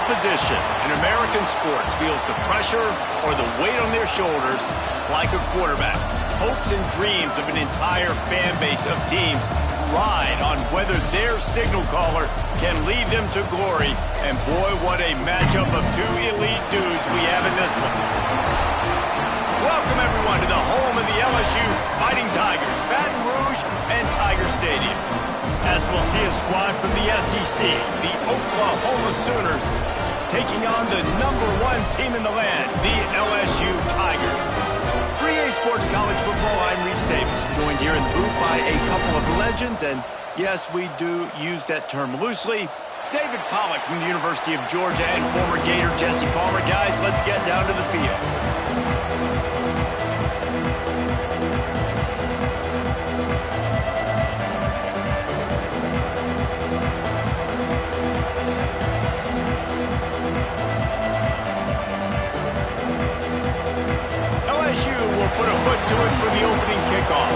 position in American sports feels the pressure or the weight on their shoulders like a quarterback. Hopes and dreams of an entire fan base of teams ride on whether their signal caller can lead them to glory. And boy, what a matchup of two elite dudes we have in this one. Welcome, everyone, to the home of the LSU Fighting Tigers, Baton Rouge and Tiger Stadium. As we'll see a squad from the SEC, the Oklahoma Sooners, taking on the #1 team in the land, the LSU Tigers. 3A Sports College Football, I'm Reese Davis, joined here in the booth by a couple of legends, and yes, we do use that term loosely. David Pollack from the University of Georgia and former Gator Jesse Palmer. Guys, let's get down to the field. LSU will put a foot to it for the opening kickoff.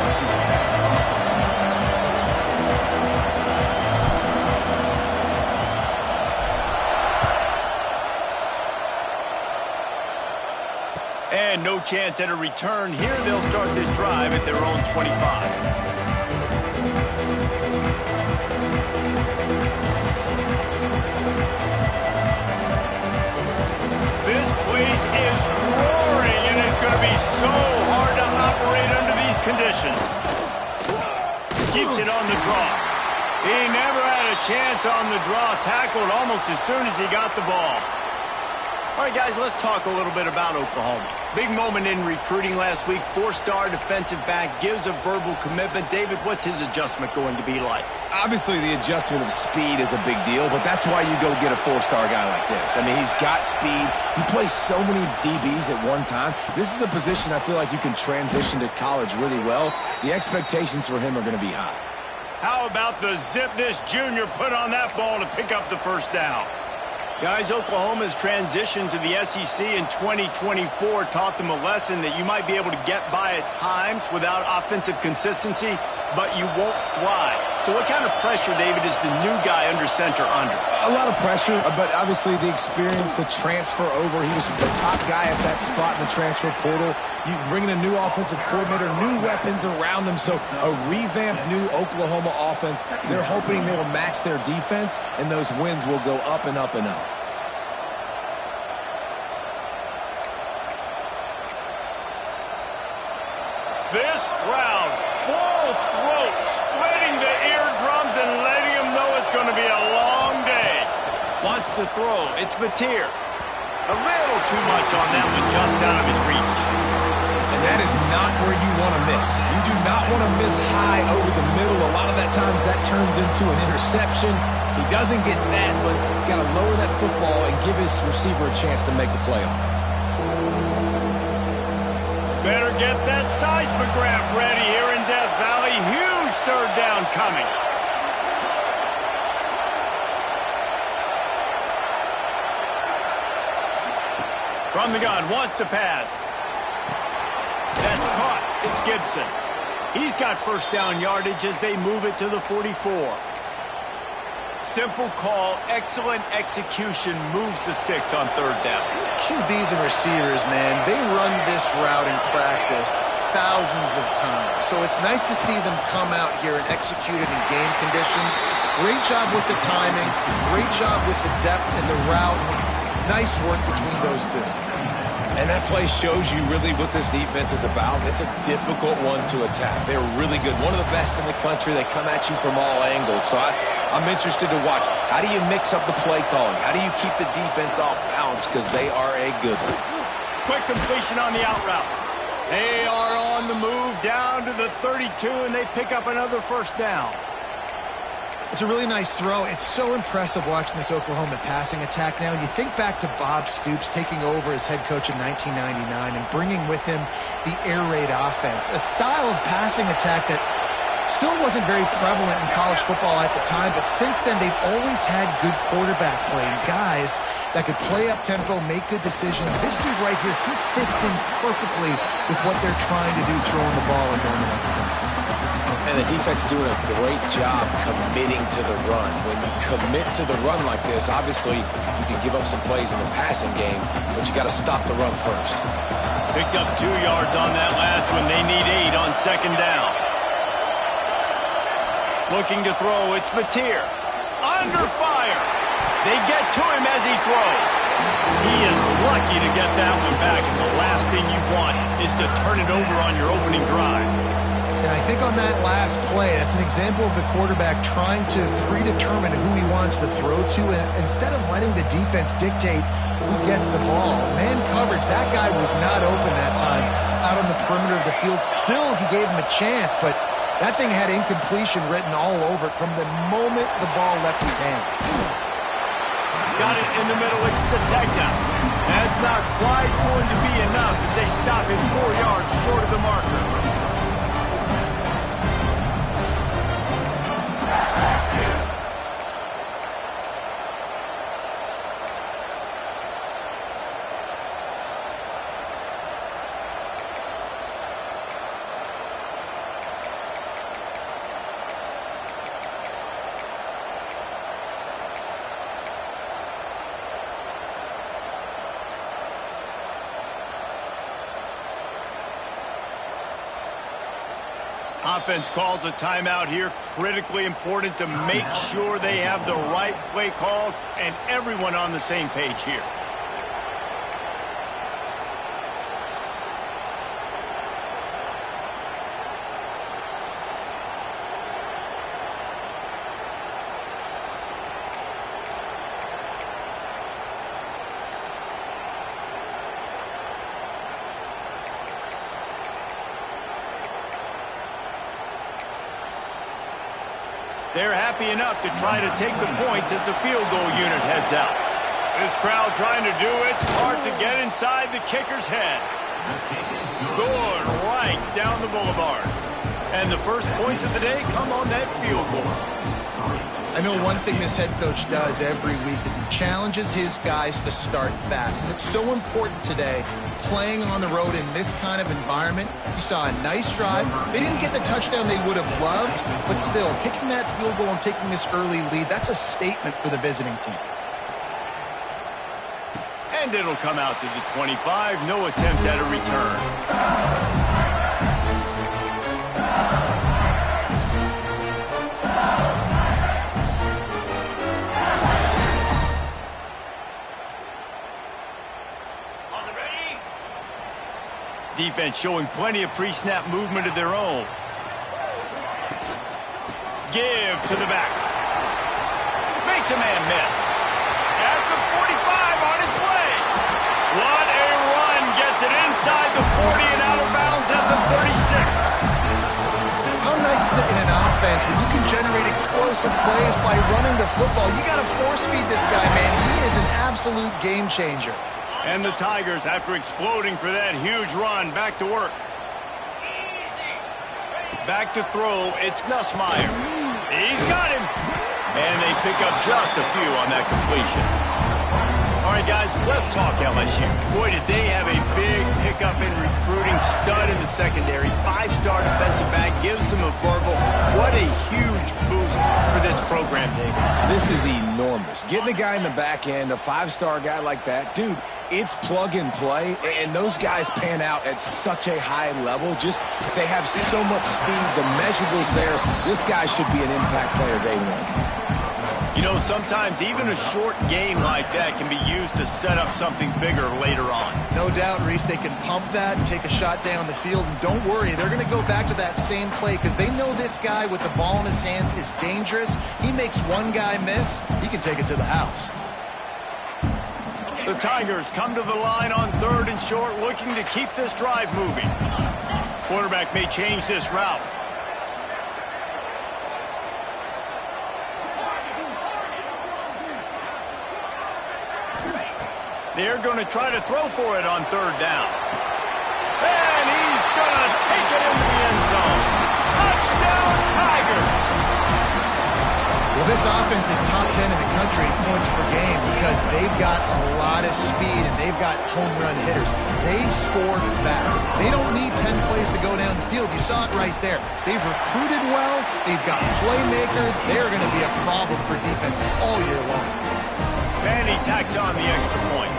And no chance at a return here. They'll start this drive at their own 25. This place is roaring, and it's going to be so hard to operate under these conditions. Keeps it on the draw. He never had a chance on the draw. Tackled almost as soon as he got the ball. All right, guys, let's talk a little bit about Oklahoma. Big moment in recruiting last week. 4-star defensive back gives a verbal commitment. David, what's his adjustment going to be like? Obviously, the adjustment of speed is a big deal, but that's why you go get a 4-star guy like this. I mean, he's got speed. He plays so many DBs at one time. This is a position I feel like you can transition to college really well. The expectations for him are going to be high. How about the zip this junior put on that ball to pick up the first down? Guys, Oklahoma's transition to the SEC in 2024 taught them a lesson that you might be able to get by at times without offensive consistency, but you won't fly. So what kind of pressure, David, is the new guy under center under? A lot of pressure, but obviously the experience, the transfer over. He was the top guy at that spot in the transfer portal. You bring in a new offensive coordinator, new weapons around him, so a revamped new Oklahoma offense. They're hoping they will match their defense, and those wins will go up and up and up. This crowd, full throat, splitting the eardrums and letting them know it's going to be a long day. Wants to throw. It's Mateer. A little too much on that one, just out of his reach. And that is not where you want to miss. You do not want to miss high over the middle. A lot of that times that turns into an interception. He doesn't get that, but he's got to lower that football and give his receiver a chance to make a play on it. Better get that seismograph ready here in Death Valley. Huge third down coming. From the gun, wants to pass. That's caught. It's Gibson. He's got first down yardage as they move it to the 44. Simple call, excellent execution, moves the sticks on third down. These QBs and receivers, man, they run this route in practice thousands of times. So it's nice to see them come out here and execute it in game conditions. Great job with the timing, great job with the depth and the route. Nice work between those two. And that play shows you really what this defense is about. It's a difficult one to attack. They're really good. One of the best in the country. They come at you from all angles. So I'm interested to watch. How do you mix up the play calling? How do you keep the defense off balance? Because they are a good one. Quick completion on the out route. They are on the move down to the 32, and they pick up another first down. It's a really nice throw. It's so impressive watching this Oklahoma passing attack now. You think back to Bob Stoops taking over as head coach in 1999 and bringing with him the air raid offense, a style of passing attack that still wasn't very prevalent in college football at the time, but since then they've always had good quarterback play and guys that could play up-tempo, make good decisions. This dude right here, he fits in perfectly with what they're trying to do throwing the ball in moment. And the defense doing a great job committing to the run. When you commit to the run like this, obviously you can give up some plays in the passing game, but you got to stop the run first. Picked up 2 yards on that last one. They need 8 on second down. Looking to throw, it's Mateer. Under fire. They get to him as he throws. He is lucky to get that one back, and the last thing you want is to turn it over on your opening drive. And I think on that last play, that's an example of the quarterback trying to predetermine who he wants to throw to, and instead of letting the defense dictate who gets the ball. Man coverage, that guy was not open that time out on the perimeter of the field. Still, he gave him a chance, but that thing had incompletion written all over it from the moment the ball left his hand. Got it in the middle. It's Sategna. That's not quite going to be enough as they stop him 4 yards short of the marker. Offense calls a timeout here. Critically important to make sure they have the right play called and everyone on the same page here. They're happy enough to try to take the points as the field goal unit heads out. This crowd trying to do its part to get inside the kicker's head. Good right down the boulevard. And the first points of the day come on that field goal. I know one thing this head coach does every week is he challenges his guys to start fast. And it's so important today, playing on the road in this kind of environment. You saw a nice drive. They didn't get the touchdown they would have loved, but still, kicking that field goal and taking this early lead, that's a statement for the visiting team. And it'll come out to the 25. No attempt at a return. Defense showing plenty of pre-snap movement of their own. Give to the back. Makes a man miss. At the 45 on its way. What a run. Gets it inside the 40 and out of bounds at the 36. How nice is it in an offense when you can generate explosive plays by running the football? You got to force feed this guy, man. He is an absolute game changer. And the Tigers, after exploding for that huge run, back to work. Back to throw, it's Nussmeier. He's got him. And they pick up just a few on that completion. All right, guys, let's talk LSU. Boy, did they have a big pickup in recruiting. Stud in the secondary. 5-star defensive back. Gives them a verbal. What a huge boost for this program, David. This is enormous. Getting a guy in the back end, a 5-star guy like that, dude, it's plug and play, and those guys pan out at such a high level. Just, they have so much speed. The measurables there. This guy should be an impact player day one. You know, sometimes even a short game like that can be used to set up something bigger later on. No doubt, Reese, they can pump that and take a shot down the field. And don't worry, they're going to go back to that same play because they know this guy with the ball in his hands is dangerous. He makes one guy miss, he can take it to the house. The Tigers come to the line on 3rd and short, looking to keep this drive moving. Quarterback may change this route. They're going to try to throw for it on 3rd down. And he's going to take it into the end zone. Touchdown, Tigers! Well, This offense is top 10 in the country in points per game because they've got a lot of speed and they've got home run hitters. They score fast. They don't need 10 plays to go down the field. You saw it right there. They've recruited well. They've got playmakers. They're going to be a problem for defenses all year long. And he tacks on the extra point.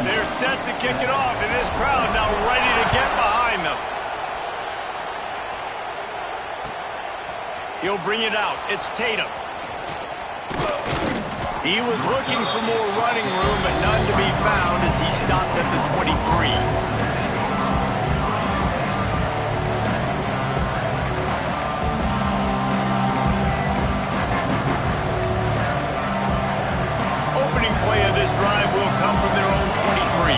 They're set to kick it off, and this crowd now ready to get behind them. He'll bring it out. It's Tatum. He was looking for more running room, but none to be found as he stopped at the 23. Opening play of this drive will come from their own 23.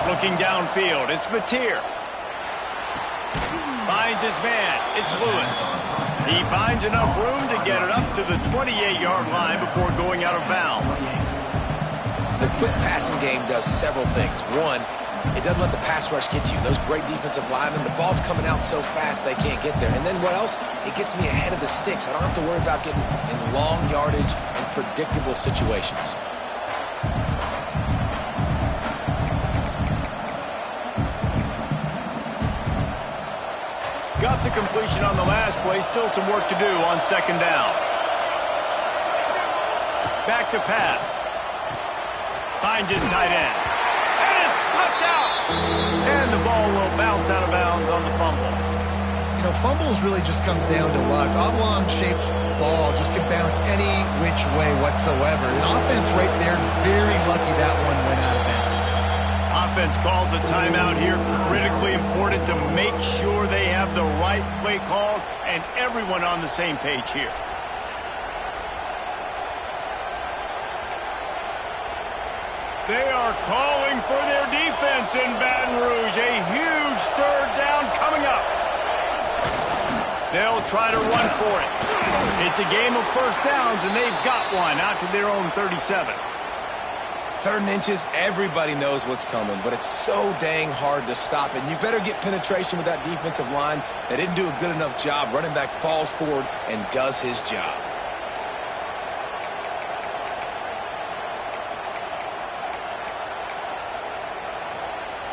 Looking downfield, it's Mateer. Finds his man. It's Lewis. He finds enough room to get it up to the 28-yard line before going out of bounds. The quick passing game does several things. One, it doesn't let the pass rush get you. Those great defensive linemen, the ball's coming out so fast they can't get there. And then what else? It gets me ahead of the sticks. I don't have to worry about getting in long yardage and predictable situations. Got the completion on the last play. Still some work to do on second down. Back to pass. Finds his tight end. And is sucked out. And the ball will bounce out of bounds on the fumble. You know, fumbles really just comes down to luck. Oblong-shaped ball just can bounce any which way whatsoever. An offense right there, very lucky that one went out of bounds. Offense calls a timeout here. Critically important to make sure they have the right play called and everyone on the same page here. They are calling for their defense in Baton Rouge. A huge third down coming up. They'll try to run for it. It's a game of first downs, and they've got one out to their own 37. 3rd and inches, everybody knows what's coming, but it's so dang hard to stop it. And you better get penetration with that defensive line. They didn't do a good enough job. Running back falls forward and does his job.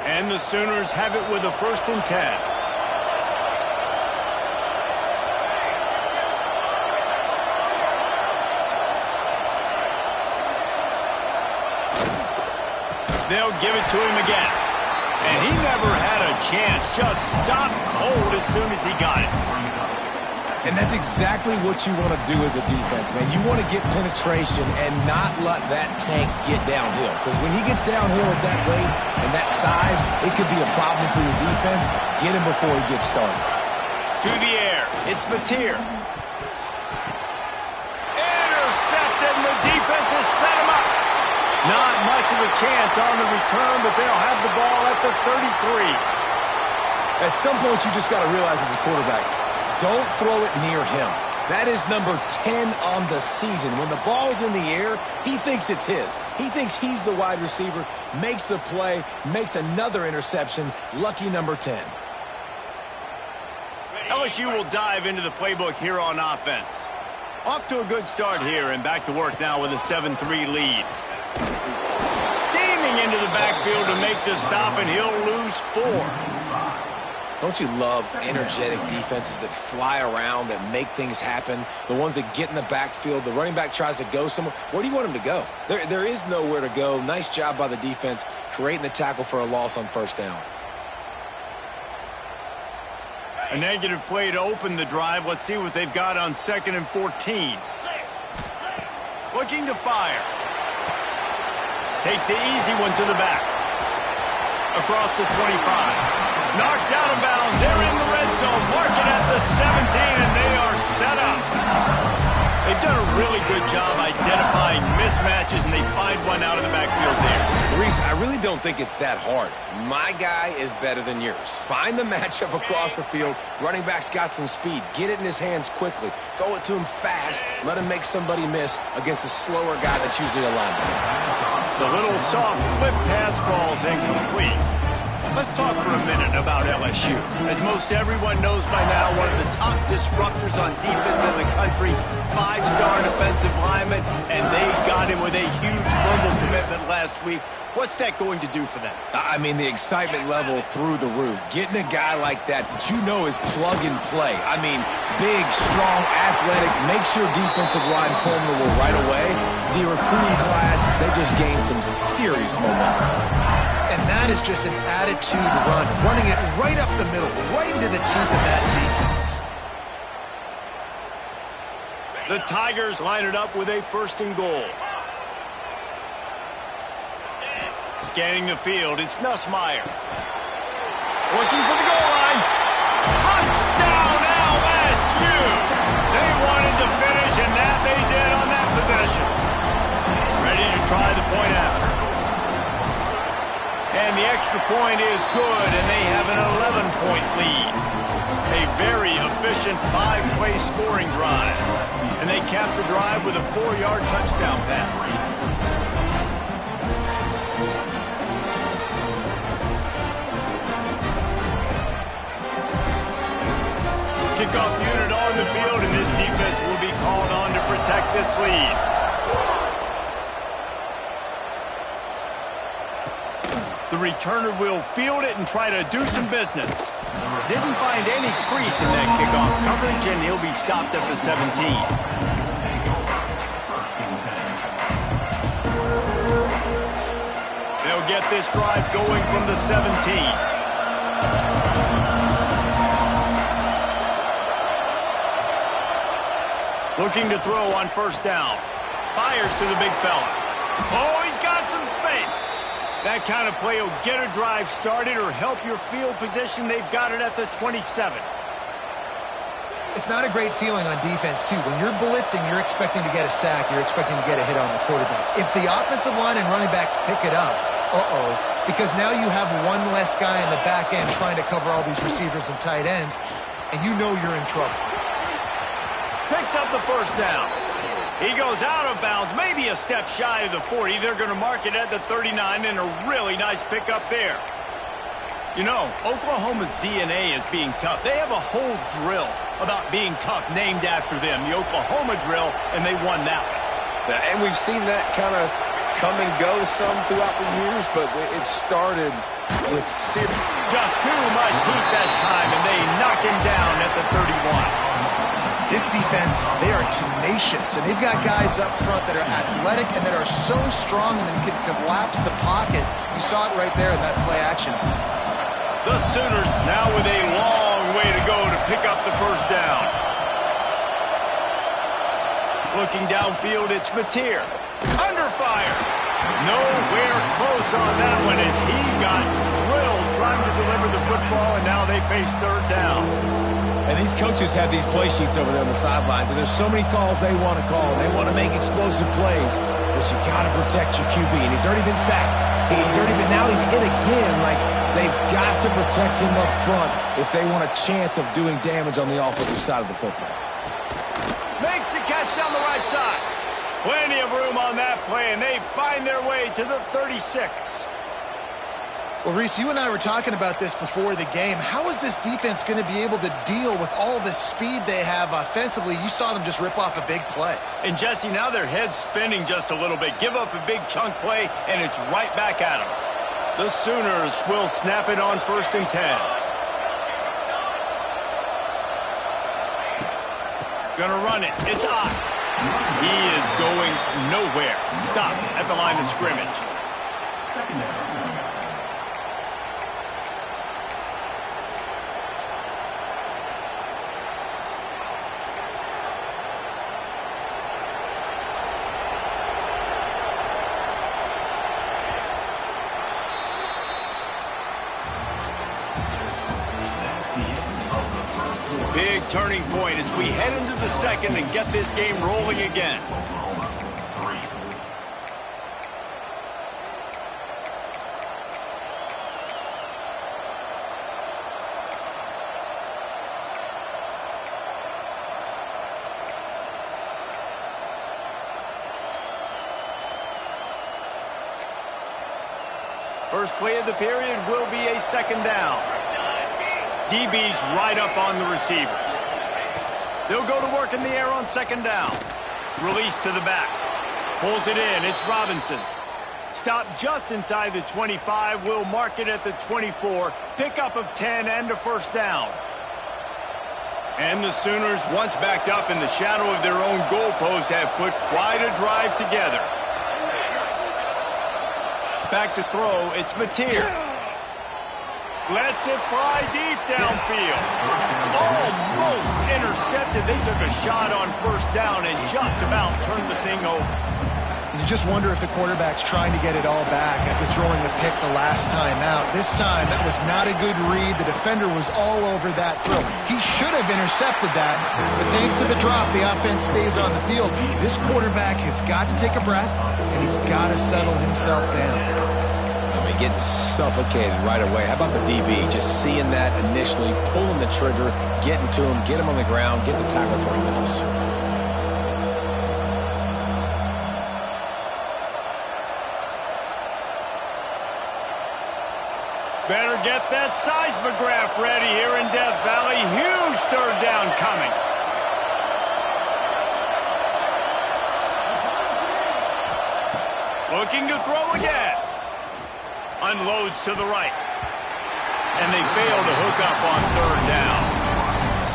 And the Sooners have it with a 1st and 10. They'll give it to him again. And he never had a chance. Just stopped cold as soon as he got it. And that's exactly what you want to do as a defense, man. You want to get penetration and not let that tank get downhill. Because when he gets downhill at that rate and that size, it could be a problem for your defense. Get him before he gets started. To the air. It's Mateer. Intercepted, and the defense has set him up. Not much of a chance on the return, but they'll have the ball at the 33. At some point, you just got to realize as a quarterback, don't throw it near him. That is number 10 on the season. When the ball's in the air, he thinks it's his. He thinks he's the wide receiver, makes the play, makes another interception. Lucky number 10. LSU will dive into the playbook here on offense. Off to a good start here and back to work now with a 7-3 lead. Steaming into the backfield to make the stop, and he'll lose 4. Don't you love energetic defenses that fly around, that make things happen? The ones that get in the backfield, the running back tries to go somewhere. Where do you want him to go? There is nowhere to go. Nice job by the defense, creating the tackle for a loss on 1st down. A negative play to open the drive. Let's see what they've got on 2nd and 14. Looking to fire. Takes the easy one to the back. Across the 25. Knocked out of bounds. They're in the red zone. Mark it at the 17, and they are set up. They've done a really good job identifying mismatches, and they find one out of the backfield there. Reese, I really don't think it's that hard. My guy is better than yours. Find the matchup across the field. Running back's got some speed. Get it in his hands quickly. Throw it to him fast. Let him make somebody miss against a slower guy that's usually a linebacker. The little soft flip pass falls incomplete. Let's talk for a minute about LSU. As most everyone knows by now, one of the top disruptors on defense in the country, 5-star defensive lineman, and they got him with a huge verbal commitment last week. What's that going to do for them? I mean, the excitement level through the roof. Getting a guy like that you know is plug and play. I mean, big, strong, athletic, makes your defensive line formidable right away. The recruiting class, they just gained some serious momentum. And that is just an attitude run, running it right up the middle, right into the teeth of that defense. The Tigers line it up with a 1st and goal. Scanning the field, it's Nussmeier. Looking for the goal line. Touchdown, LSU! They wanted to finish, and that they did on that possession. Ready to try the point after. And the extra point is good, and they have an 11-point lead. A very efficient 5-play scoring drive. And they cap the drive with a 4-yard touchdown pass. Kickoff unit on the field, and this defense will be called on to protect this lead. The returner will field it and try to do some business. Didn't find any crease in that kickoff coverage, and he'll be stopped at the 17. They'll get this drive going from the 17. Looking to throw on 1st down. Fires to the big fella. Oh, he's got some space. That kind of play will get a drive started or help your field position. They've got it at the 27. It's not a great feeling on defense, too. When you're blitzing, you're expecting to get a sack. You're expecting to get a hit on the quarterback. If the offensive line and running backs pick it up, because now you have one less guy in the back end trying to cover all these receivers and tight ends, and you know you're in trouble. Picks up the 1st down. He goes out of bounds, maybe a step shy of the 40. They're going to mark it at the 39, and a really nice pickup there. You know, Oklahoma's DNA is being tough. They have a whole drill about being tough named after them, the Oklahoma drill, and they won that one. And we've seen that kind of come and go some throughout the years, but it started with just too much heat that time, and they knock him down at the 31. This defense, they are tenacious, and they've got guys up front that are athletic and that are so strong and then can collapse the pocket. You saw it right there in that play action. The Sooners now with a long way to go to pick up the 1st down. Looking downfield, it's Mateer. Under fire. Nowhere close on that one as he got drilled trying to deliver the football, and now they face 3rd down. And these coaches have these play sheets over there on the sidelines, and there's so many calls they want to call. They want to make explosive plays, but you got to protect your QB, and he's already been sacked. Now he's hit again. Like, they've got to protect him up front if they want a chance of doing damage on the offensive side of the football. Makes the catch down the right side. Plenty of room on that play, and they find their way to the 36. Well, Reese, you and I were talking about this before the game. How is this defense going to be able to deal with all the speed they have offensively? You saw them just rip off a big play. And, Jesse, now their head's spinning just a little bit. Give up a big chunk play, and it's right back at them. The Sooners will snap it on 1st and 10. Gonna run it. It's Ott. He is going nowhere. Stop at the line of scrimmage. Big turning point as we head into the 2nd and get this game rolling again. First play of the period will be a second down. DB's right up on the receivers. They'll go to work in the air on second down. Release to the back. Pulls it in. It's Robinson. Stop just inside the 25. We'll mark it at the 24. Pickup of 10 and a first down. And the Sooners, once backed up in the shadow of their own goalpost, have put quite a drive together. Back to throw, it's Mateer. Lets it fly deep downfield. Almost intercepted. They took a shot on first down and just about turned the thing over. And you just wonder if the quarterback's trying to get it all back after throwing a pick the last time out. This time, that was not a good read. The defender was all over that throw. He should have intercepted that, but thanks to the drop, the offense stays on the field. This quarterback has got to take a breath, and he's got to settle himself down. Getting suffocated right away. How about the DB? Just seeing that initially, pulling the trigger, getting to him, get him on the ground, get the tackle for a loss. Better get that seismograph ready here in Death Valley. Huge third down coming. Looking to throw again. Unloads to the right. And they fail to hook up on third down.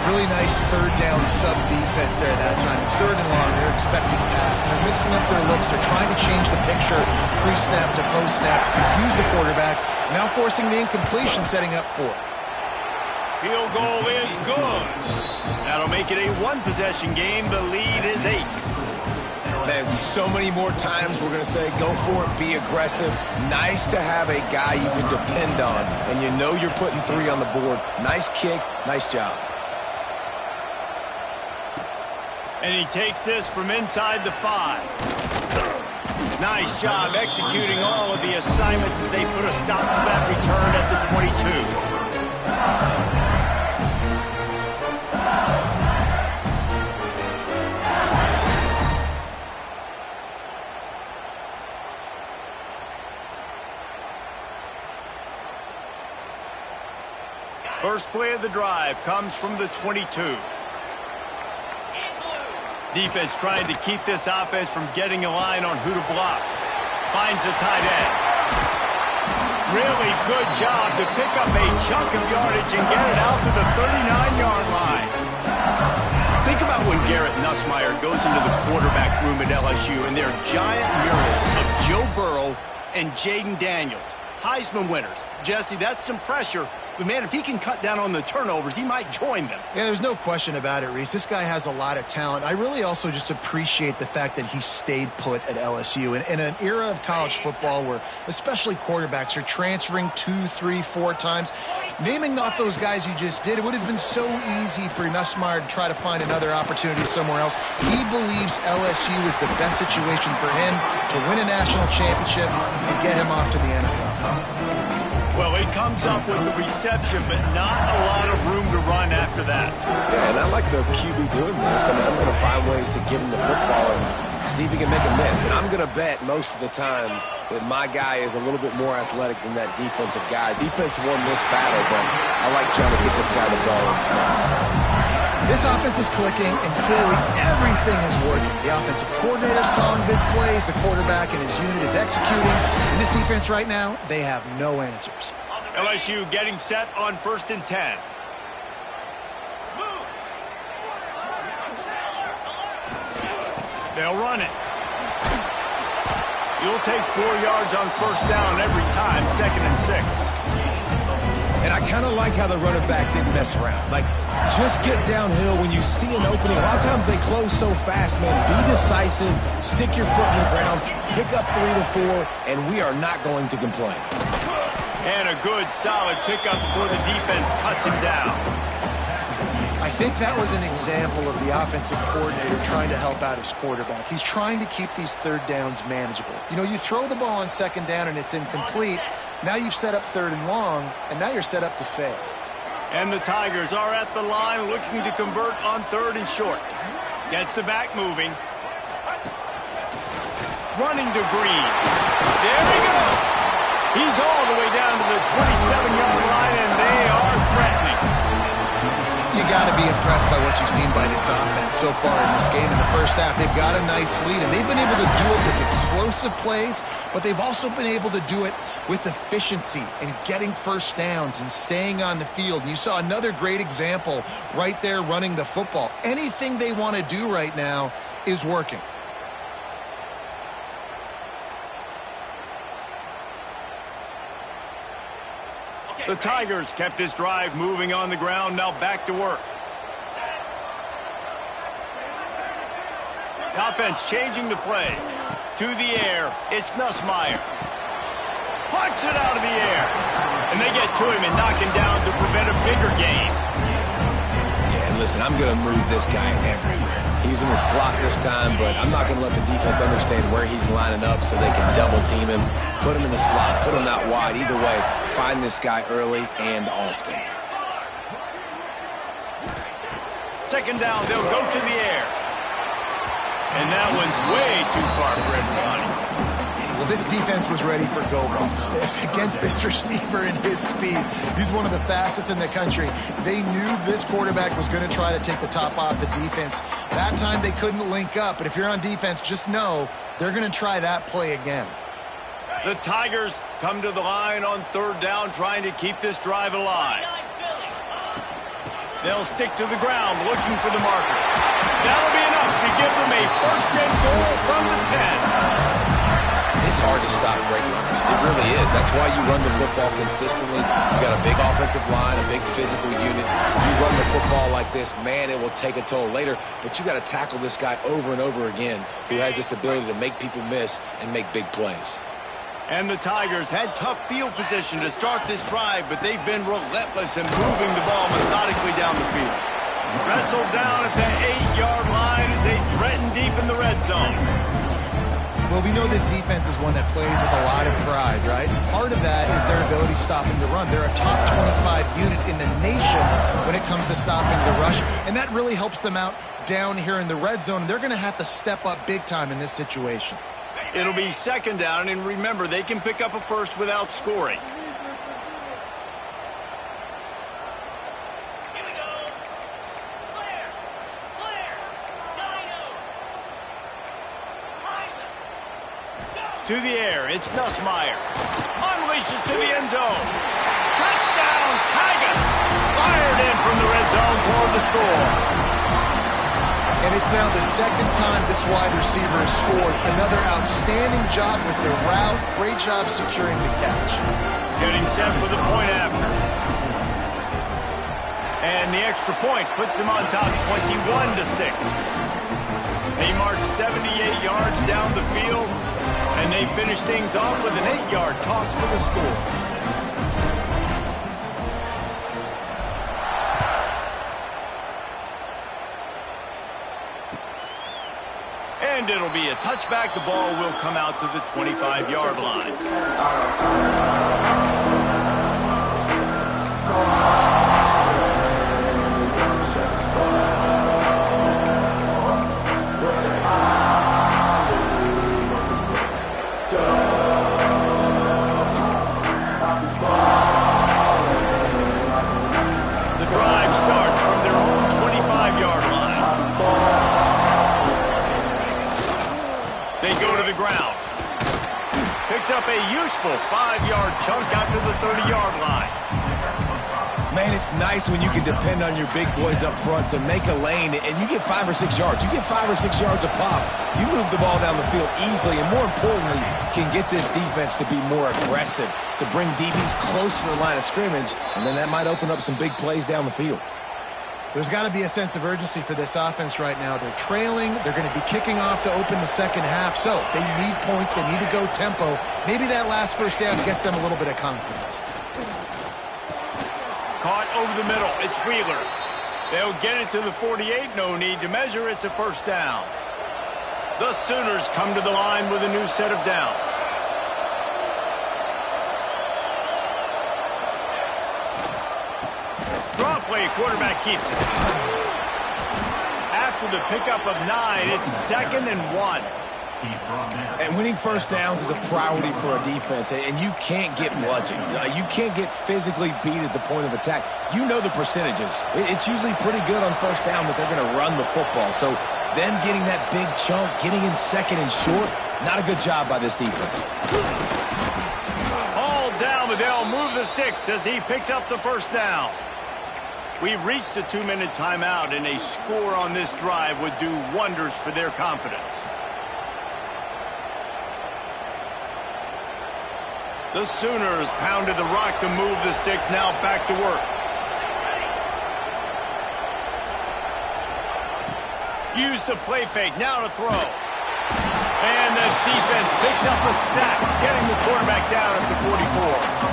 Really nice third down sub-defense there that time. It's third and long. They're expecting pass. And they're mixing up their looks. They're trying to change the picture pre-snap to post-snap to confuse the quarterback. Now forcing the incompletion, setting up fourth. Field goal is good. That'll make it a one-possession game. The lead is 8. Man, so many more times we're going to say, go for it, be aggressive. Nice to have a guy you can depend on, and you know you're putting 3 on the board. Nice kick, nice job. And he takes this from inside the 5. Nice job executing all of the assignments as they put a stop to that return at the 22. First play of the drive comes from the 22. Defense trying to keep this offense from getting a line on who to block. Finds a tight end. Really good job to pick up a chunk of yardage and get it out to the 39-yard line. Think about when Garrett Nussmeier goes into the quarterback room at LSU and there are giant murals of Joe Burrow and Jaden Daniels. Heisman winners. Jesse, that's some pressure. But, man, if he can cut down on the turnovers, he might join them. Yeah, there's no question about it, Reese. This guy has a lot of talent. I really also just appreciate the fact that he stayed put at LSU. In an era of college football where especially quarterbacks are transferring 2, 3, 4 times, naming off those guys you just did, it would have been so easy for Nussmeier to try to find another opportunity somewhere else. He believes LSU is the best situation for him to win a national championship and get him off to the NFL. Well, he comes up with the reception, but not a lot of room to run after that. Yeah, and I like the QB doing this. I mean, I'm going to find ways to give him the football and see if he can make a miss. And I'm going to bet most of the time that my guy is a little bit more athletic than that defensive guy. Defense won this battle, but I like trying to get this guy the ball in space. This offense is clicking, and clearly everything is working. The offensive coordinator's calling good plays. The quarterback and his unit is executing. And this defense right now, they have no answers. LSU getting set on 1st and 10. They'll run it. You'll take 4 yards on first down every time, 2nd and 6. And I kind of like how the running back didn't mess around. Like, just get downhill when you see an opening. A lot of times they close so fast, man. Be decisive, stick your foot in the ground, pick up 3 to 4, and we are not going to complain. And a good, solid pickup before the defense cuts him down. I think that was an example of the offensive coordinator trying to help out his quarterback. He's trying to keep these third downs manageable. You know, you throw the ball on 2nd down and it's incomplete. Now you've set up 3rd and long, and now you're set up to fail. And the Tigers are at the line looking to convert on 3rd and short. Gets the back moving. Running to Green. There he goes. He's all the way down to the 27-yard line, and they are threatening. You got to be impressed by what you've seen by this offense so far in this game. In the first half, they've got a nice lead, and they've been able to do it with explosive plays, but they've also been able to do it with efficiency and getting first downs and staying on the field. And you saw another great example right there running the football. Anything they want to do right now is working. The Tigers kept this drive moving on the ground, now back to work. Offense changing the play. To the air, it's Nussmeier. Punts it out of the air. And they get to him and knock him down to prevent a bigger gain. Yeah, and listen, I'm going to move this guy everywhere. He's in the slot this time, but I'm not going to let the defense understand where he's lining up so they can double team him, put him in the slot, put him out wide. Either way, find this guy early and often. Second down, they'll go to the air. And that one's way too far for everybody. Well, this defense was ready for go balls against this receiver and his speed. He's one of the fastest in the country. They knew this quarterback was going to try to take the top off the defense. That time they couldn't link up, but if you're on defense, just know they're going to try that play again. The Tigers come to the line on third down, trying to keep this drive alive. They'll stick to the ground, looking for the marker. That'll be enough to give them a first and goal from the 10. It's hard to stop great runners. It really is. That's why you run the football consistently. You got a big offensive line, a big physical unit. You run the football like this, man, it will take a toll later. But you got to tackle this guy over and over again who has this ability to make people miss and make big plays. And the Tigers had tough field position to start this drive, but they've been relentless in moving the ball methodically down the field. Wrestled down at the 8-yard line as they threaten deep in the red zone. Well, we know this defense is one that plays with a lot of pride, right? Part of that is their ability stopping the run. They're a top 25 unit in the nation when it comes to stopping the rush, and that really helps them out down here in the red zone. They're going to have to step up big time in this situation. It'll be second down, and remember, they can pick up a first without scoring. To the air, it's Nussmeier. Unleashes to the end zone. Touchdown, Tigers! Fired in from the red zone for the score. And it's now the second time this wide receiver has scored. Another outstanding job with their route. Great job securing the catch. Getting set for the point after. And the extra point puts them on top 21-6. They march 78 yards down the field. And they finish things off with an 8-yard toss for the score. And it'll be a touchback. The ball will come out to the 25-yard line. Ground. Picks up a useful 5-yard chunk out to the 30-yard line. Man, it's nice when you can depend on your big boys up front to make a lane, and you get 5 or 6 yards. You get 5 or 6 yards a pop. You move the ball down the field easily, and more importantly, can get this defense to be more aggressive, to bring DBs close to the line of scrimmage, and then that might open up some big plays down the field. There's got to be a sense of urgency for this offense right now. They're trailing. They're going to be kicking off to open the second half. So they need points. They need to go tempo. Maybe that last first down gets them a little bit of confidence. Caught over the middle. It's Wheeler. They'll get it to the 48. No need to measure. It's a first down. The Sooners come to the line with a new set of downs. Draw play, quarterback keeps it. After the pickup of 9, it's 2nd and 1. And winning first downs is a priority for a defense, and you can't get bludgeoned. You can't get physically beat at the point of attack. You know the percentages. It's usually pretty good on first down that they're going to run the football. So them getting that big chunk, getting in second and short, not a good job by this defense. All down, but they'll move the sticks as he picks up the first down. We've reached the 2-minute timeout, and a score on this drive would do wonders for their confidence. The Sooners pounded the rock to move the sticks, now back to work. Use the play fake, now to throw. And the defense picks up a sack, getting the quarterback down at the 44.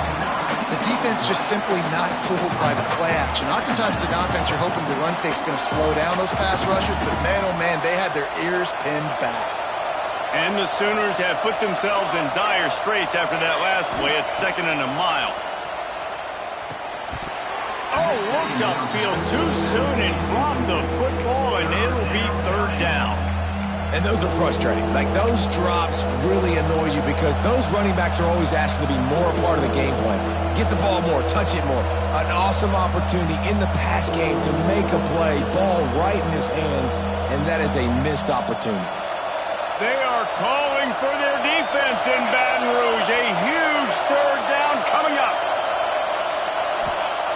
The defense just simply not fooled by the play action. Oftentimes, as an offense, you're hoping the run fake's going to slow down those pass rushers, but man, oh man, they had their ears pinned back. And the Sooners have put themselves in dire straits after that last play at 2nd and a mile. Oh, looked upfield too soon and dropped the football, and it'll be 3rd down. And those are frustrating. Like, those drops really annoy you because those running backs are always asking to be more a part of the game plan. Get the ball more, touch it more. An awesome opportunity in the pass game to make a play, ball right in his hands, and that is a missed opportunity. They are calling for their defense in Baton Rouge. A huge 3rd down coming up.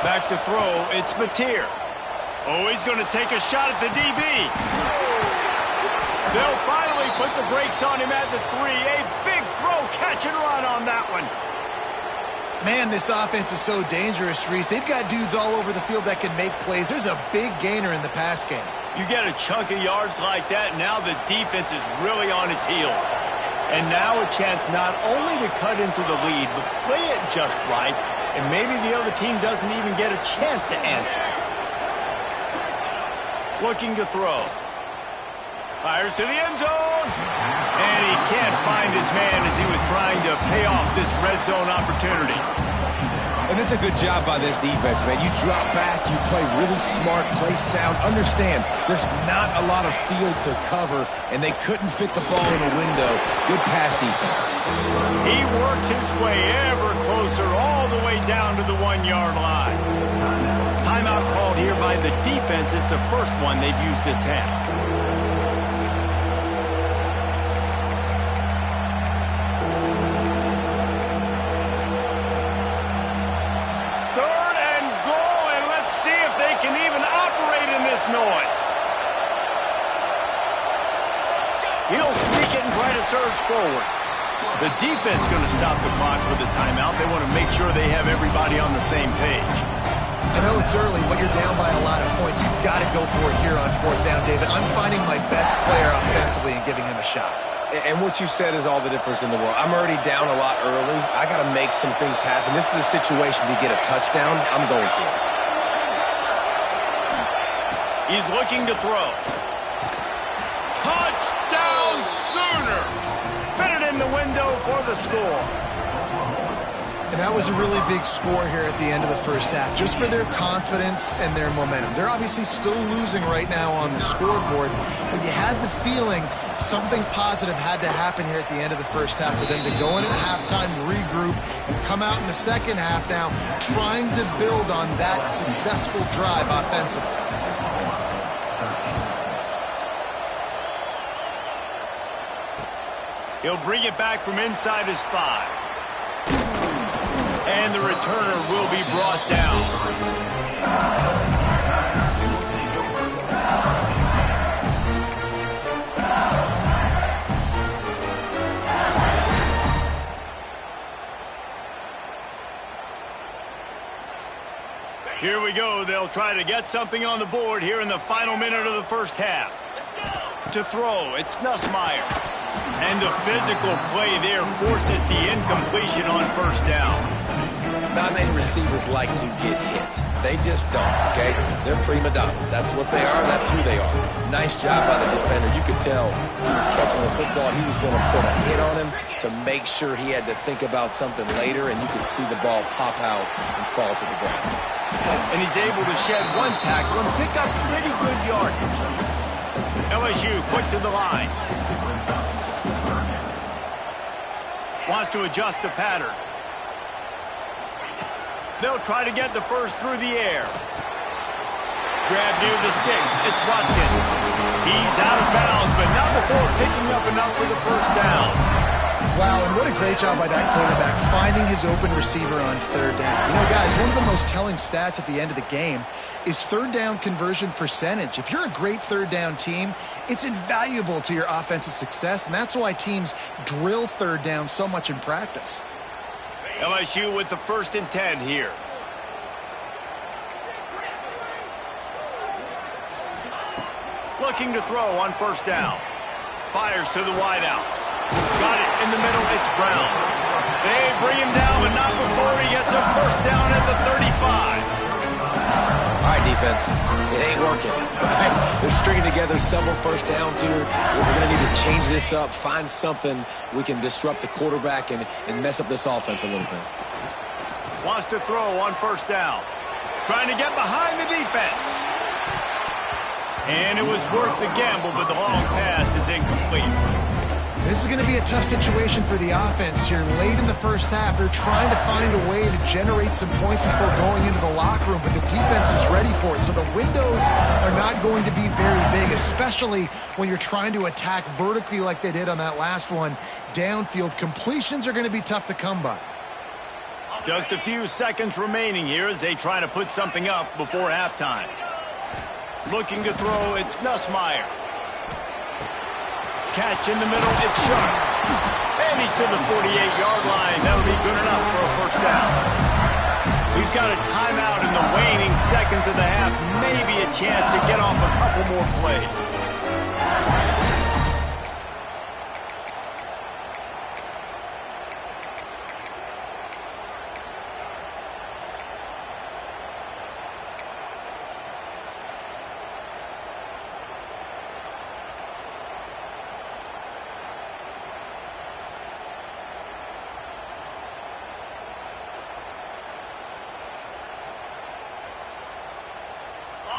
Back to throw, it's Mateer. Oh, he's going to take a shot at the DB. They'll finally put the brakes on him at the 3. A big throw, catch and run on that one. Man, this offense is so dangerous, Reese. They've got dudes all over the field that can make plays. There's a big gainer in the pass game. You get a chunk of yards like that, now the defense is really on its heels. And now a chance not only to cut into the lead, but play it just right, and maybe the other team doesn't even get a chance to answer. Looking to throw. Fires to the end zone. And he can't find his man as he was trying to pay off this red zone opportunity. And it's a good job by this defense, man. You drop back, you play really smart, play sound. Understand, there's not a lot of field to cover, and they couldn't fit the ball in a window. Good pass defense. He works his way ever closer all the way down to the 1-yard line. Timeout called here by the defense. It's the first one they've used this half. Can even operate in this noise. He'll sneak it and try to surge forward. The defense going to stop the clock with a timeout. They want to make sure they have everybody on the same page. I know it's early, but you're down by a lot of points. You've got to go for it here on 4th down, David. I'm finding my best player offensively and giving him a shot. And what you said is all the difference in the world. I'm already down a lot early. I got to make some things happen. This is a situation to get a touchdown. I'm going for it. He's looking to throw. Touchdown Sooners! Fitted in the window for the score. And that was a really big score here at the end of the first half, just for their confidence and their momentum. They're obviously still losing right now on the scoreboard, but you had the feeling something positive had to happen here at the end of the first half for them to go in at halftime, regroup, and come out in the second half now trying to build on that successful drive offensively. He'll bring it back from inside his 5. And the returner will be brought down. Here we go. They'll try to get something on the board here in the final minute of the first half. To throw, it's Nussmeier. And the physical play there forces the incompletion on first down. Not many receivers like to get hit. They just don't, okay? They're prima donnas. That's what they are. That's who they are. Nice job by the defender. You could tell he was catching the football. He was going to put a hit on him to make sure he had to think about something later, and you could see the ball pop out and fall to the ground. And he's able to shed one tackle and pick up pretty good yardage. LSU quick to the line. to adjust the pattern. They'll try to get the first through the air. Grab near the sticks. It's Watkins. He's out of bounds, but not before picking up enough for the first down. Wow, and what a great job by that quarterback, finding his open receiver on third down. You know, guys, one of the most telling stats at the end of the game is third down conversion percentage. If you're a great third down team, it's invaluable to your offensive success, and that's why teams drill third down so much in practice. LSU with the 1st and 10 here. Looking to throw on 1st down. Fires to the wideout. Got it in the middle. It's Brown. They bring him down, but not before he gets a 1st down at the 35. All right, defense. It ain't working. They're stringing together several 1st downs here. What we're going to need is change this up, find something we can disrupt the quarterback and mess up this offense a little bit. Wants to throw on 1st down. Trying to get behind the defense. And it was worth the gamble, but the long pass is incomplete. This is going to be a tough situation for the offense here. Late in the first half, they're trying to find a way to generate some points before going into the locker room, but the defense is ready for it. So the windows are not going to be very big, especially when you're trying to attack vertically like they did on that last one. Downfield completions are going to be tough to come by. Just a few seconds remaining here as they try to put something up before halftime. Looking to throw, it's Nussmeier. Catch in the middle, it's Sharp. And he's to the 48-yard line. That'll be good enough for a 1st down. We've got a timeout in the waning seconds of the half. Maybe a chance to get off a couple more plays.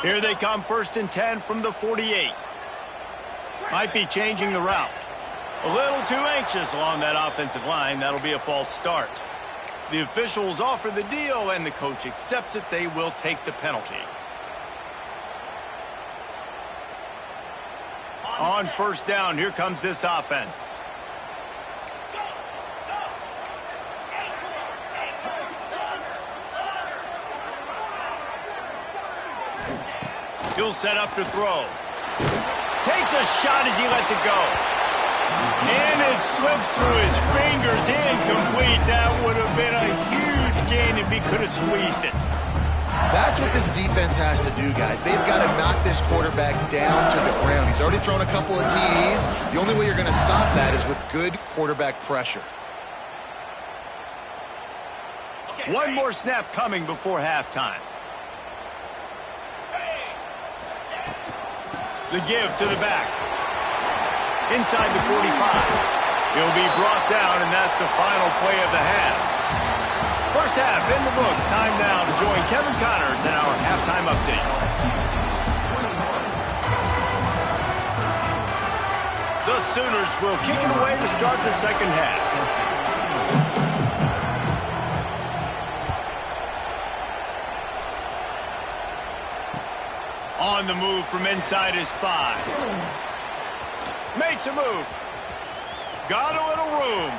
Here they come, 1st and 10 from the 48. Might be changing the route. A little too anxious along that offensive line. That'll be a false start. The officials offer the deal, and the coach accepts it. They will take the penalty. On 1st down, here comes this offense. He'll set up to throw. Takes a shot as he lets it go. And it slips through his fingers, incomplete. That would have been a huge gain if he could have squeezed it. That's what this defense has to do, guys. They've got to knock this quarterback down to the ground. He's already thrown a couple of TDs. The only way you're going to stop that is with good quarterback pressure. One more snap coming before halftime. The give to the back. Inside the 45. He'll be brought down, and that's the final play of the half. First half in the books. Time now to join Kevin Connors in our halftime update. The Sooners will kick it away to start the second half. On the move from inside his 5. Makes a move. Got a little room.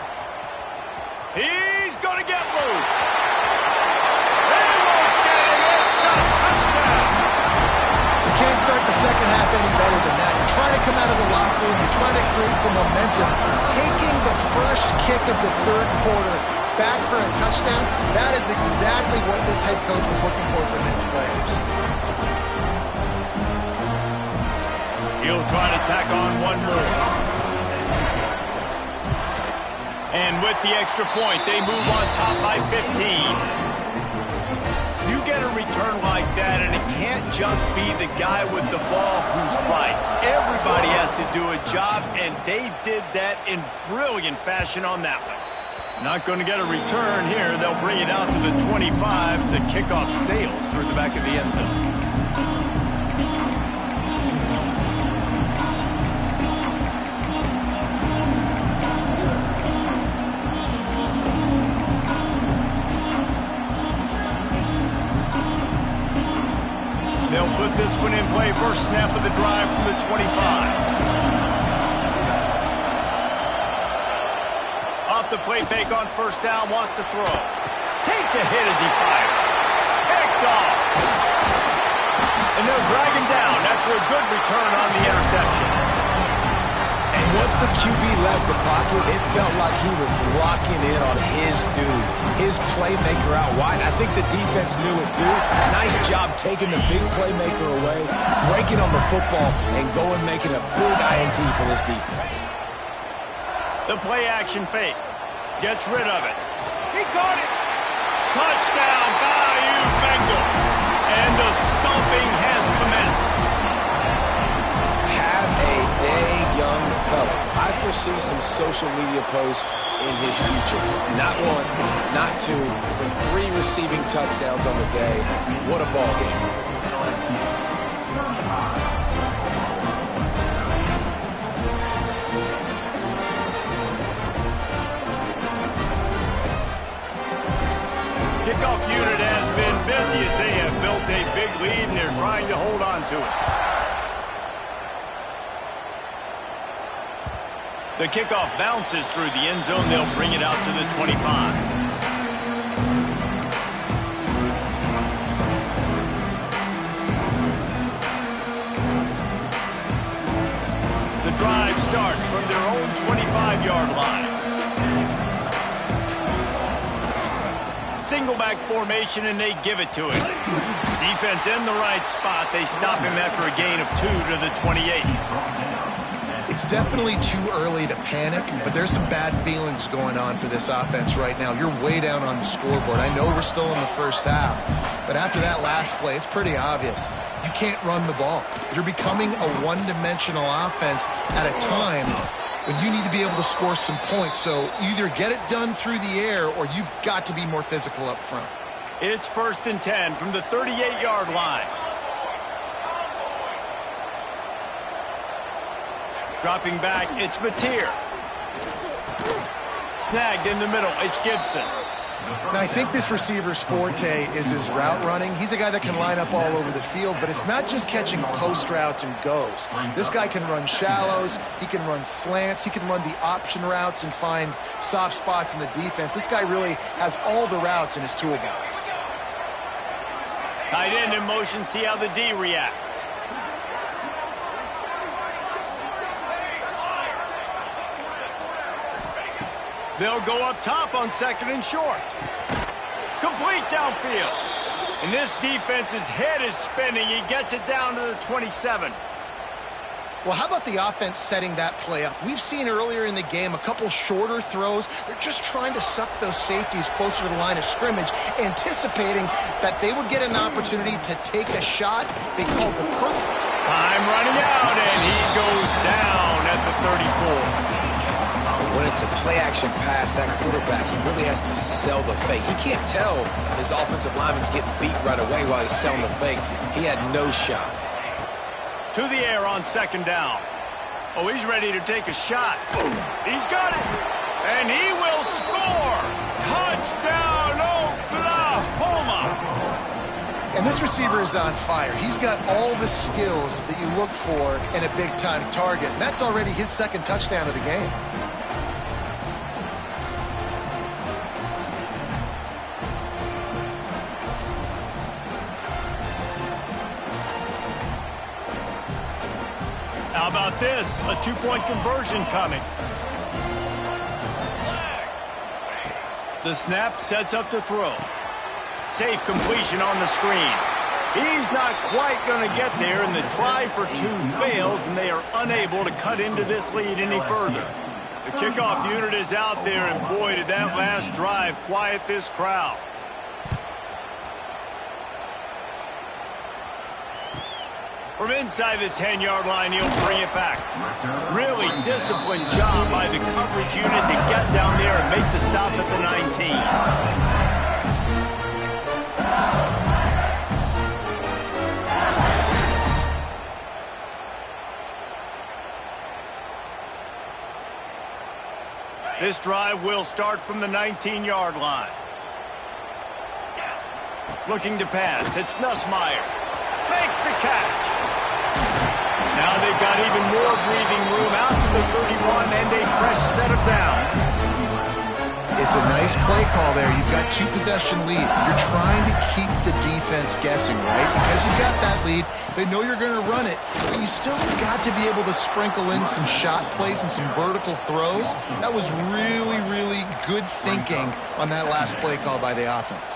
He's going to get loose. They won't get him. It's a touchdown. You can't start the second half any better than that. You're trying to come out of the locker room. You're trying to create some momentum. Taking the first kick of the third quarter back for a touchdown, that is exactly what this head coach was looking for from his players. He'll try to tack on one more. And with the extra point, they move on top by 15. You get a return like that, and it can't just be the guy with the ball who's right. Everybody has to do a job, and they did that in brilliant fashion on that one. Not going to get a return here. They'll bring it out to the 25 as the kickoff sails through the back of the end zone. with this one in play. First snap of the drive from the 25. Off the play fake on first down, wants to throw. Takes a hit as he fires. Picked off. And they'll drag him down after a good return on the interception. And once the QB left the pocket, it felt like he was locking in on his dude, his playmaker out wide. I think the defense knew it too. Nice job taking the big playmaker away, breaking on the football, and going making a big INT for this defense. The play action fake. Gets rid of it. He caught it. Touchdown, Bayou Bengals. And the stomping has commenced. Have a day, young fella. I foresee some social media posts in his future. Not one, not two, but 3 receiving touchdowns on the day. What a ball game. Kickoff unit has been busy as they have built a big lead and they're trying to hold on to it. The kickoff bounces through the end zone. They'll bring it out to the 25. The drive starts from their own 25-yard line. Single back formation, and they give it to him. Defense in the right spot. They stop him after a gain of 2 to the 28. It's definitely too early to panic, but there's some bad feelings going on for this offense right now. You're way down on the scoreboard. I know we're still in the first half, but after that last play, it's pretty obvious. You can't run the ball. You're becoming a one-dimensional offense at a time when you need to be able to score some points. So either get it done through the air or you've got to be more physical up front. It's 1st and 10 from the 38-yard line. Dropping back, it's Mateer. Snagged in the middle, it's Gibson. Now, I think this receiver's forte is his route running. He's a guy that can line up all over the field, but it's not just catching post routes and goes. This guy can run shallows, he can run slants, he can run the option routes and find soft spots in the defense. This guy really has all the routes in his toolbox. Tight end in motion, see how the D reacts. They'll go up top on 2nd and short. Complete downfield. And this defense's head is spinning. He gets it down to the 27. Well, how about the offense setting that play up? We've seen earlier in the game a couple shorter throws. They're just trying to suck those safeties closer to the line of scrimmage, anticipating that they would get an opportunity to take a shot. They called the perfect. Time running out, and he goes down at the 34. When it's a play-action pass, that quarterback, he really has to sell the fake. He can't tell his offensive lineman's getting beat right away while he's selling the fake. He had no shot. To the air on 2nd down. Oh, he's ready to take a shot. He's got it. And he will score. Touchdown, Oklahoma. And this receiver is on fire. He's got all the skills that you look for in a big-time target. And that's already his 2nd touchdown of the game. How about this? A 2-point conversion coming. The snap sets up to throw. Safe completion on the screen. He's not quite going to get there, and the try for 2 fails, and they are unable to cut into this lead any further. The kickoff unit is out there, and boy, did that last drive quiet this crowd. From inside the 10-yard line, he'll bring it back. Really disciplined job by the coverage unit to get down there and make the stop at the 19. This drive will start from the 19-yard line. Looking to pass, it's Nussmeier. Makes the catch. Now they've got even more breathing room out to the 31 and a fresh set of downs. It's a nice play call there. You've got 2-possession lead. You're trying to keep the defense guessing, right? Because you've got that lead. They know you're going to run it, but you still got to be able to sprinkle in some shot plays and some vertical throws. That was really, really good thinking on that last play call by the offense.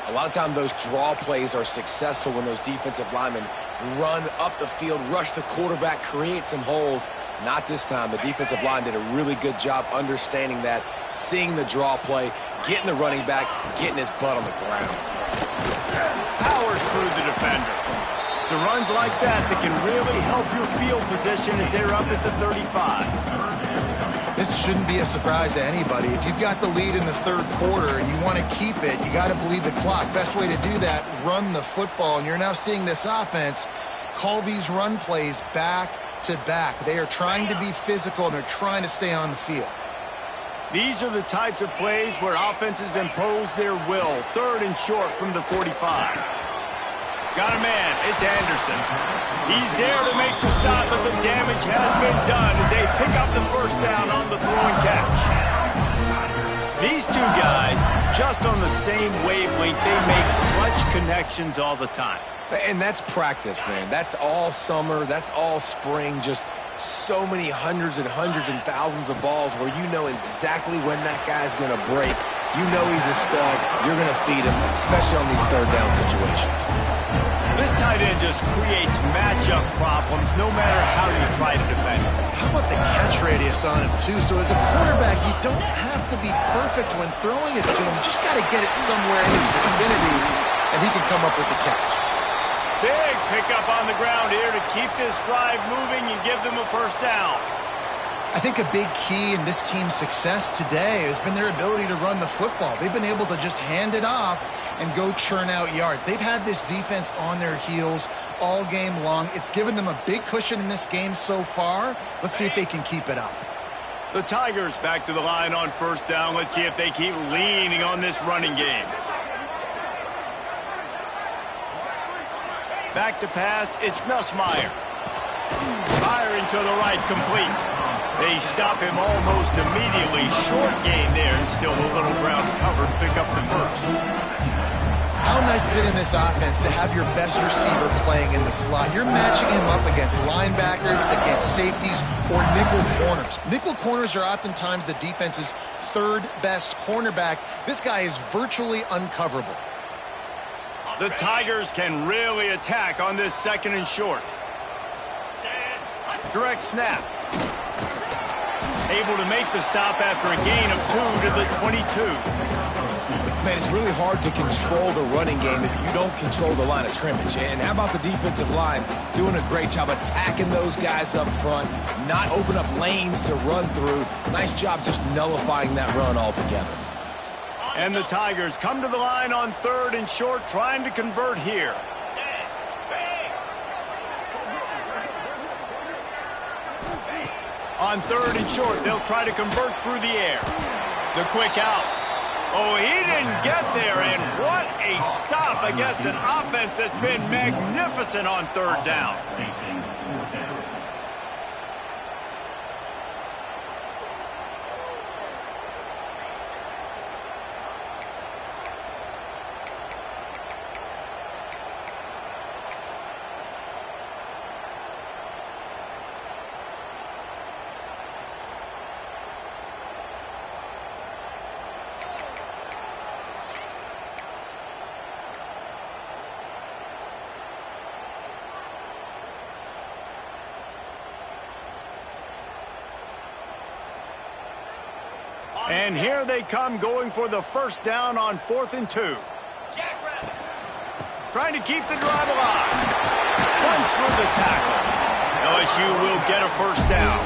A lot of times those draw plays are successful when those defensive linemen run up the field, rush the quarterback, create some holes. Not this time. The defensive line did a really good job understanding that, seeing the draw play, getting the running back, getting his butt on the ground. Powers through the defender. It's runs like that can really help your field position as they're up at the 35. This shouldn't be a surprise to anybody. If you've got the lead in the third quarter and you want to keep it, you got to bleed the clock. Best way to do that, run the football. And you're now seeing this offense call these run plays back to back. They are trying to be physical and they're trying to stay on the field. These are the types of plays where offenses impose their will. Third and short from the 45. Got a man. It's Anderson. He's there to make the stop, but the damage has been done as they pick up the first down on the throw and catch. These two guys, just on the same wavelength, they make clutch connections all the time. And that's practice, man. That's all summer. That's all spring. Just so many hundreds and thousands of balls where you know exactly when that guy's going to break. You know he's a stud. You're going to feed him, especially on these third down situations. This tight end just creates matchup problems no matter how you try to defend him. How about the catch radius on him, too? So as a quarterback, you don't have to be perfect when throwing it to him. You just got to get it somewhere in his vicinity, and he can come up with the catch. Big pickup on the ground here to keep this drive moving and give them a first down. I think a big key in this team's success today has been their ability to run the football. They've been able to just hand it off and go churn out yards. They've had this defense on their heels all game long. It's given them a big cushion in this game so far. Let's see if they can keep it up. The Tigers back to the line on first down. Let's see if they keep leaning on this running game. Back to pass, it's Nussmeier. Firing to the right, complete. They stop him almost immediately. Short gain there, and still a little ground covered. Pick up the first. How nice is it in this offense to have your best receiver playing in the slot? You're matching him up against linebackers, against safeties, or nickel corners. Nickel corners are oftentimes the defense's third best cornerback. This guy is virtually uncoverable. The Tigers can really attack on this second and short. Direct snap. Able to make the stop after a gain of 2 to the 22. Man, it's really hard to control the running game if you don't control the line of scrimmage. And how about the defensive line doing a great job attacking those guys up front, not open up lanes to run through. Nice job just nullifying that run altogether. And the Tigers come to the line on third and short, trying to convert here. On third and short, they'll try to convert through the air. The quick out. Oh, he didn't get there, and what a stop against an offense that's been magnificent on third down. And here they come, going for the first down on 4th and 2. Trying to keep the drive alive. Runs through the tackle. LSU will get a first down.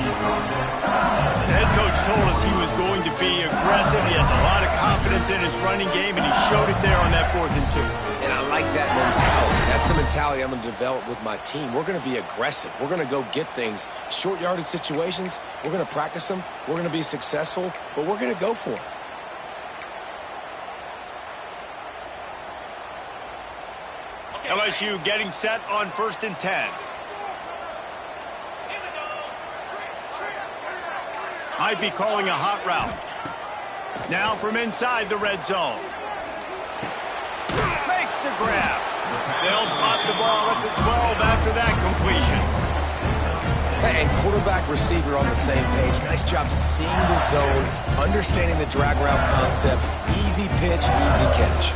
The head coach told us he was going to be aggressive. He has a lot of confidence in his running game, and he showed it there on that 4th and 2. And I like that mentality. That's the mentality I'm going to develop with my team. We're going to be aggressive. We're going to go get things. Short yardage situations, we're going to practice them. We're going to be successful, but we're going to go for it. LSU getting set on 1st and 10. Might be calling a hot route. Now from inside the red zone. Makes the grab. They'll spot the ball at the 12 after that completion. And quarterback receiver on the same page. Nice job seeing the zone, understanding the drag route concept. Easy pitch, easy catch.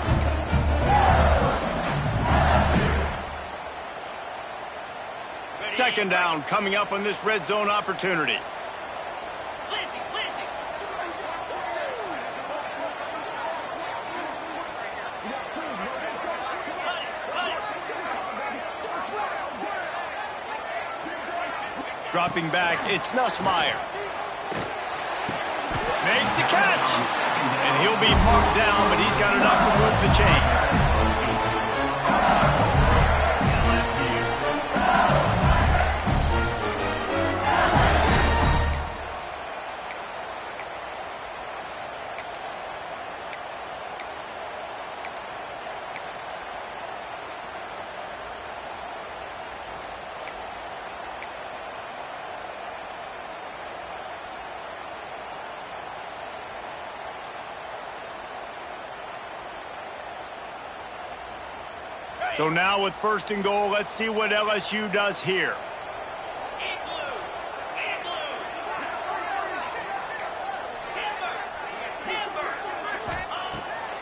Second down coming up on this red zone opportunity. Dropping back, it's Nussmeier. Makes the catch. And he'll be marked down, but he's got enough to move the chains. So now with 1st and goal, let's see what LSU does here.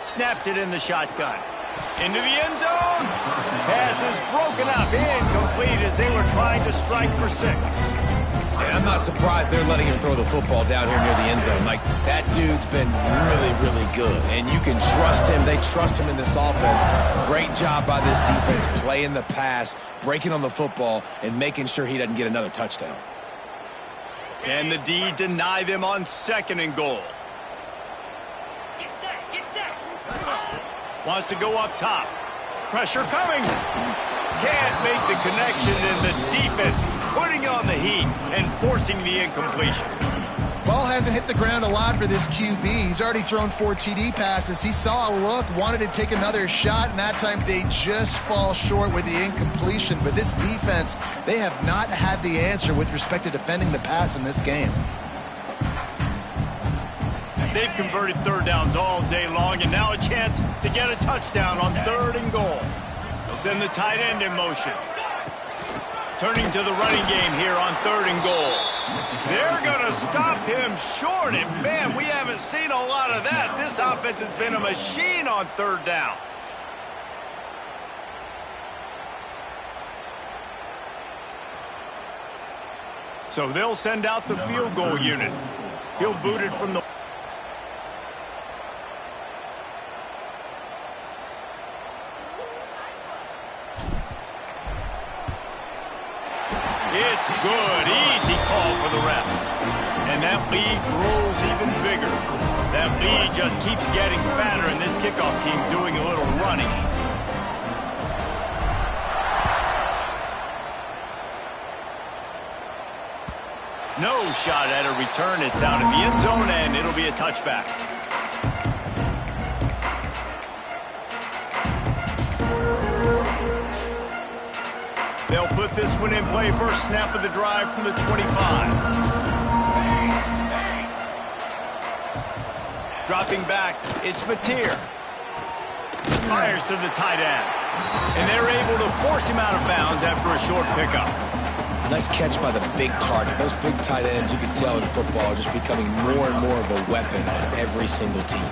Snapped it in the shotgun. Into the end zone. Pass is broken up. Incomplete as they were trying to strike for 6. And I'm not surprised they're letting him throw the football down here near the end zone. Like, that dude's been really, really good. And you can trust him. They trust him in this offense. Great job by this defense playing the pass, breaking on the football, and making sure he doesn't get another touchdown. Can the D deny them on 2nd and goal? Get set. Wants to go up top. Pressure coming. Can't make the connection, and the defense putting on the heat and forcing the incompletion. Ball hasn't hit the ground a lot for this QB. He's already thrown 4 TD passes. He saw a look, wanted to take another shot, and that time they just fall short with the incompletion. But this defense, they have not had the answer with respect to defending the pass in this game. They've converted 3rd downs all day long, and now a chance to get a touchdown on 3rd and goal. They'll send the tight end in motion. Turning to the running game here on 3rd and goal. They're going to stop him short, and man, we haven't seen a lot of that. This offense has been a machine on 3rd down. So they'll send out the field goal unit. He'll boot it from the... It's good. Easy call for the refs. And that lead grows even bigger. That lead just keeps getting fatter, and this kickoff team doing a little running. No shot at a return. It's out at the end zone, and it'll be a touchback. They'll put this one in play. First snap of the drive from the 25. Dropping back, it's Mateer. Fires to the tight end. And they're able to force him out of bounds after a short pickup. Nice catch by the big target. Those big tight ends, you can tell in football, are just becoming more and more of a weapon on every single team.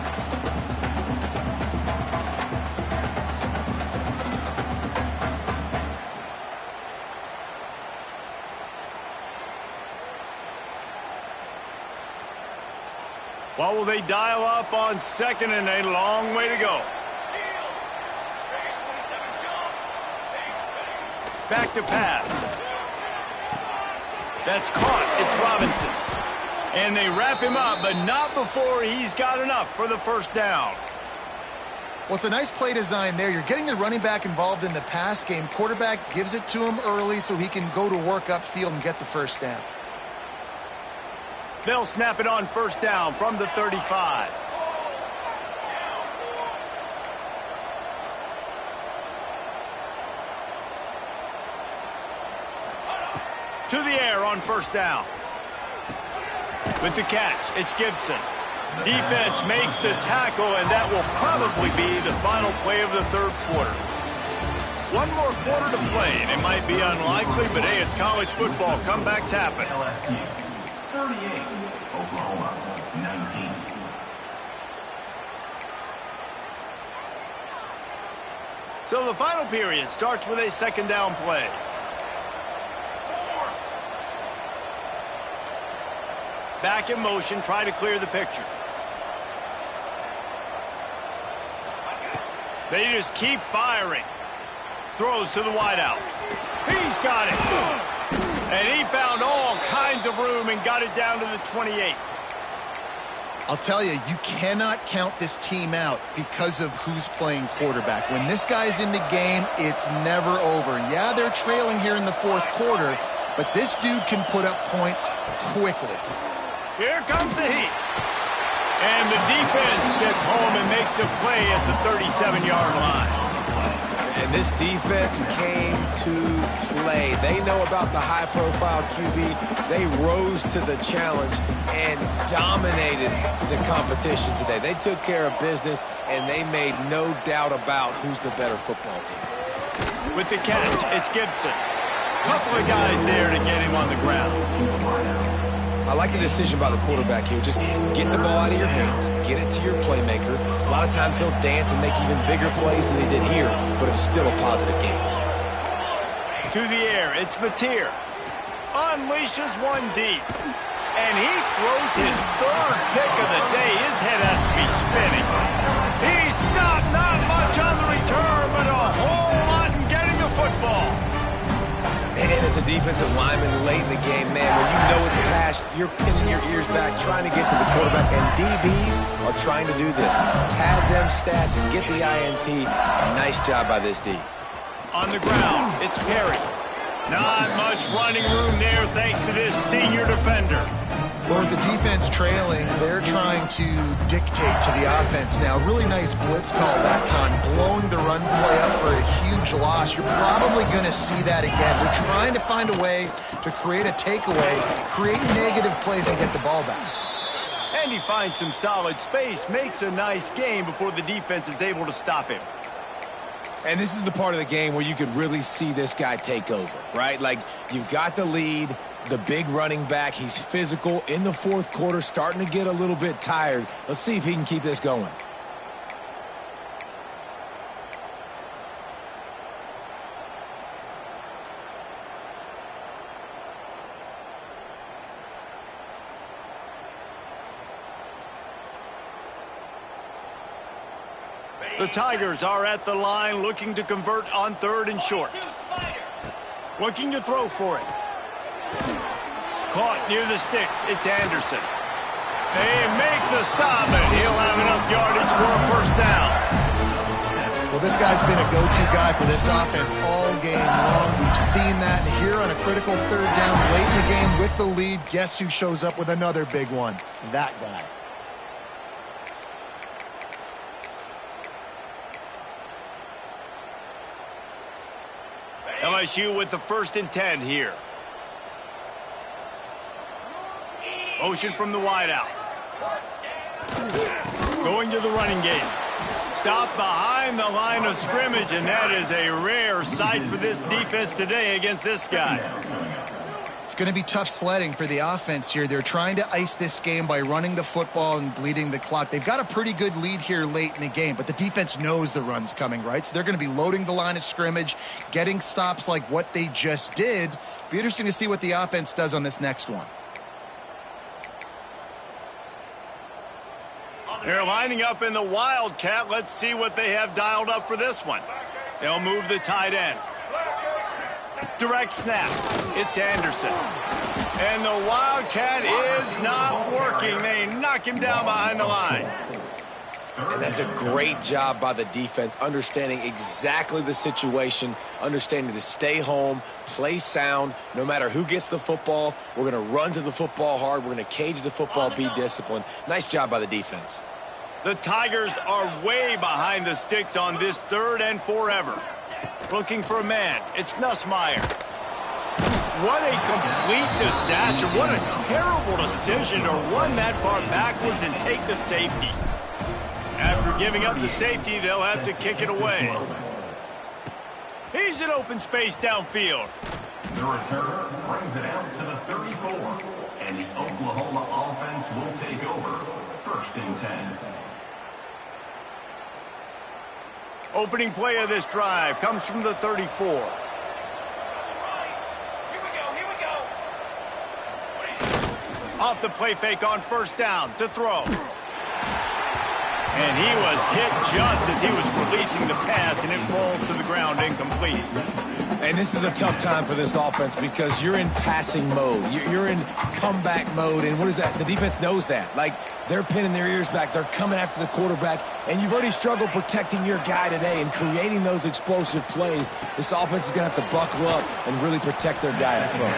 What will they dial up on 2nd and a long way to go? Back to pass. That's caught. It's Robinson. And they wrap him up, but not before he's got enough for the 1st down. Well, it's a nice play design there. You're getting the running back involved in the pass game. Quarterback gives it to him early so he can go to work upfield and get the 1st down. They'll snap it on 1st down from the 35. To the air on first down. With the catch, it's Gibson. Defense makes the tackle, and that will probably be the final play of the third quarter. One more quarter to play, and it might be unlikely, but hey, it's college football. Comebacks happen. LSU 38, Oklahoma 19. So the final period starts with a second down play. Back in motion, try to clear the picture. They just keep firing. Throws to the wideout. He's got it. And he found all kinds of room and got it down to the 28. I'll tell you, you cannot count this team out because of who's playing quarterback. When this guy's in the game, it's never over. Yeah, they're trailing here in the fourth quarter, but this dude can put up points quickly. Here comes the heat. And the defense gets home and makes a play at the 37-yard line. And this defense came to play. They know about the high-profile QB. They rose to the challenge and dominated the competition today. They took care of business, and they made no doubt about who's the better football team. With the catch, it's Gibson. Couple of guys there to get him on the ground. I like the decision by the quarterback here. Just get the ball out of your hands, get it to your playmaker. A lot of times he'll dance and make even bigger plays than he did here, but it was still a positive game. To the air, it's Mateer. Unleashes one deep. And he throws his third pick of the day. His head has to be spinning. He stopped not much on the return, but a whole lot in getting the football. And as a defensive lineman late in the game, man, when you know it's pass, you're pinning your ears back, trying to get to the quarterback, and DBs are trying to do this. Pad them stats and get the INT. Nice job by this D. On the ground, it's Perry. Not much running room there thanks to this senior defender. Well, with the defense trailing, they're trying to dictate to the offense now. Really nice blitz call that time, blowing the run play up for a huge loss. You're probably going to see that again. They're trying to find a way to create a takeaway, create negative plays, and get the ball back. And he finds some solid space, makes a nice game before the defense is able to stop him. And this is the part of the game where you could really see this guy take over, right? Like, you've got the lead, the big running back. He's physical in the fourth quarter, starting to get a little bit tired. Let's see if he can keep this going. The Tigers are at the line looking to convert on third and short. Looking to throw for it. Caught near the sticks. It's Anderson. They make the stop, and he'll have enough yardage for a first down. Well, this guy's been a go-to guy for this offense all game long. We've seen that here on a critical third down late in the game with the lead. Guess who shows up with another big one? That guy. LSU with the 1st and 10 here. Motion from the wideout. Going to the running game. Stop behind the line of scrimmage, and that is a rare sight for this defense today against this guy. It's going to be tough sledding for the offense here. They're trying to ice this game by running the football and bleeding the clock. They've got a pretty good lead here late in the game, but the defense knows the run's coming, right? So they're going to be loading the line of scrimmage, getting stops like what they just did. Be interesting to see what the offense does on this next one. They're lining up in the Wildcat. Let's see what they have dialed up for this one. They'll move the tight end. Direct snap. It's Anderson. And the Wildcat is not working. They knock him down behind the line. And that's a great job by the defense, understanding exactly the situation, understanding to stay home, play sound. No matter who gets the football, we're going to run to the football hard. We're going to cage the football, be disciplined. Nice job by the defense. The Tigers are way behind the sticks on this 3rd and forever. Looking for a man. It's Nussmeier. What a complete disaster. What a terrible decision to run that far backwards and take the safety. After giving up the safety, they'll have to kick it away. He's in open space downfield. The returner brings it out to the 34. And the Oklahoma offense will take over. 1st and 10. Opening play of this drive comes from the 34. Off the play fake on 1st down to throw. And he was hit just as he was releasing the pass, and it falls to the ground incomplete. And this is a tough time for this offense because you're in passing mode. You're in comeback mode, and what is that? The defense knows that. Like, they're pinning their ears back. They're coming after the quarterback, and you've already struggled protecting your guy today and creating those explosive plays. This offense is going to have to buckle up and really protect their guy up front.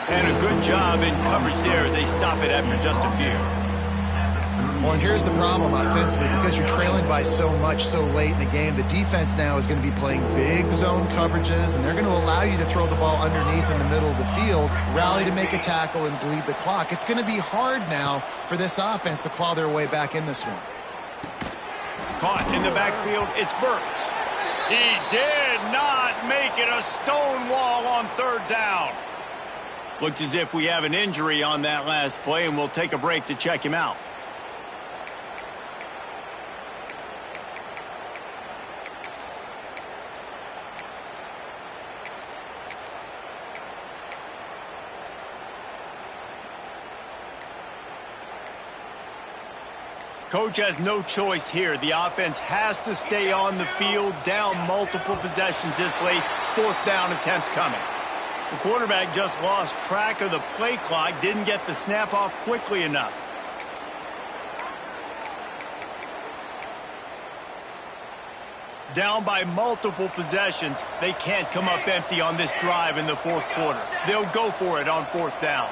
And a good job in coverage there as they stop it after just a few. Well, and here's the problem offensively. Because you're trailing by so much so late in the game, the defense now is going to be playing big zone coverages, and they're going to allow you to throw the ball underneath in the middle of the field, rally to make a tackle, and bleed the clock. It's going to be hard now for this offense to claw their way back in this one. Caught in the backfield, it's Burks. He did not make it a stone wall on 3rd down. Looks as if we have an injury on that last play, and we'll take a break to check him out. Coach has no choice here. The offense has to stay on the field, down multiple possessions this late. 4th down attempt coming. The quarterback just lost track of the play clock, didn't get the snap off quickly enough. Down by multiple possessions, they can't come up empty on this drive in the 4th quarter. They'll go for it on 4th down.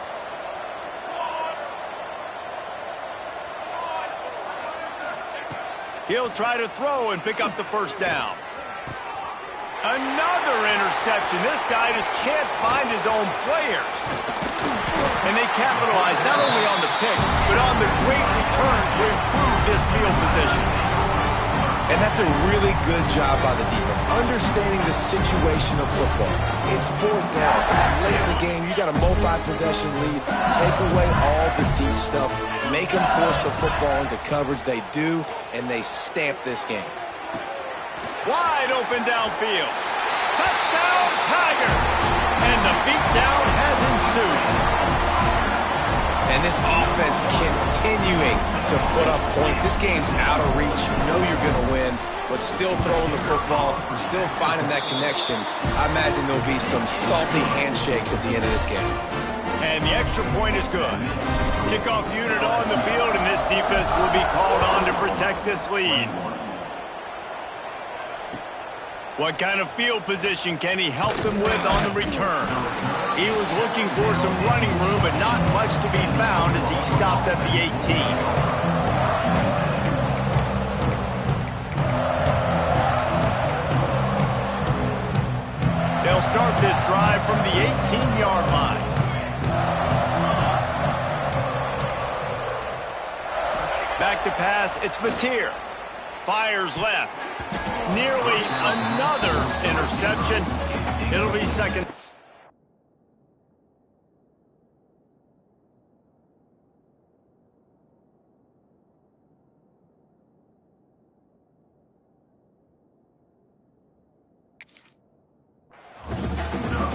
He'll try to throw and pick up the 1st down. Another interception. This guy just can't find his own players. And they capitalize not only on the pick, but on the great return to improve this field position. And that's a really good job by the defense, understanding the situation of football. It's 4th down. It's late in the game. You got a multi-possession lead. Take away all the deep stuff. Make them force the football into coverage. They do, and they stamp this game. Wide open downfield. Touchdown, Tigers! And the beatdown has ensued. And this offense continuing to put up points. This game's out of reach. You know you're going to win, but still throwing the football, still finding that connection. I imagine there'll be some salty handshakes at the end of this game. And the extra point is good. Kickoff unit on the field, and this defense will be called on to protect this lead. What kind of field position can he help them with on the return? He was looking for some running room, but not much to be found as he stopped at the 18. They'll start this drive from the 18-yard line. Back to pass, it's Mateer. Fires left. Nearly another interception. It'll be 2nd.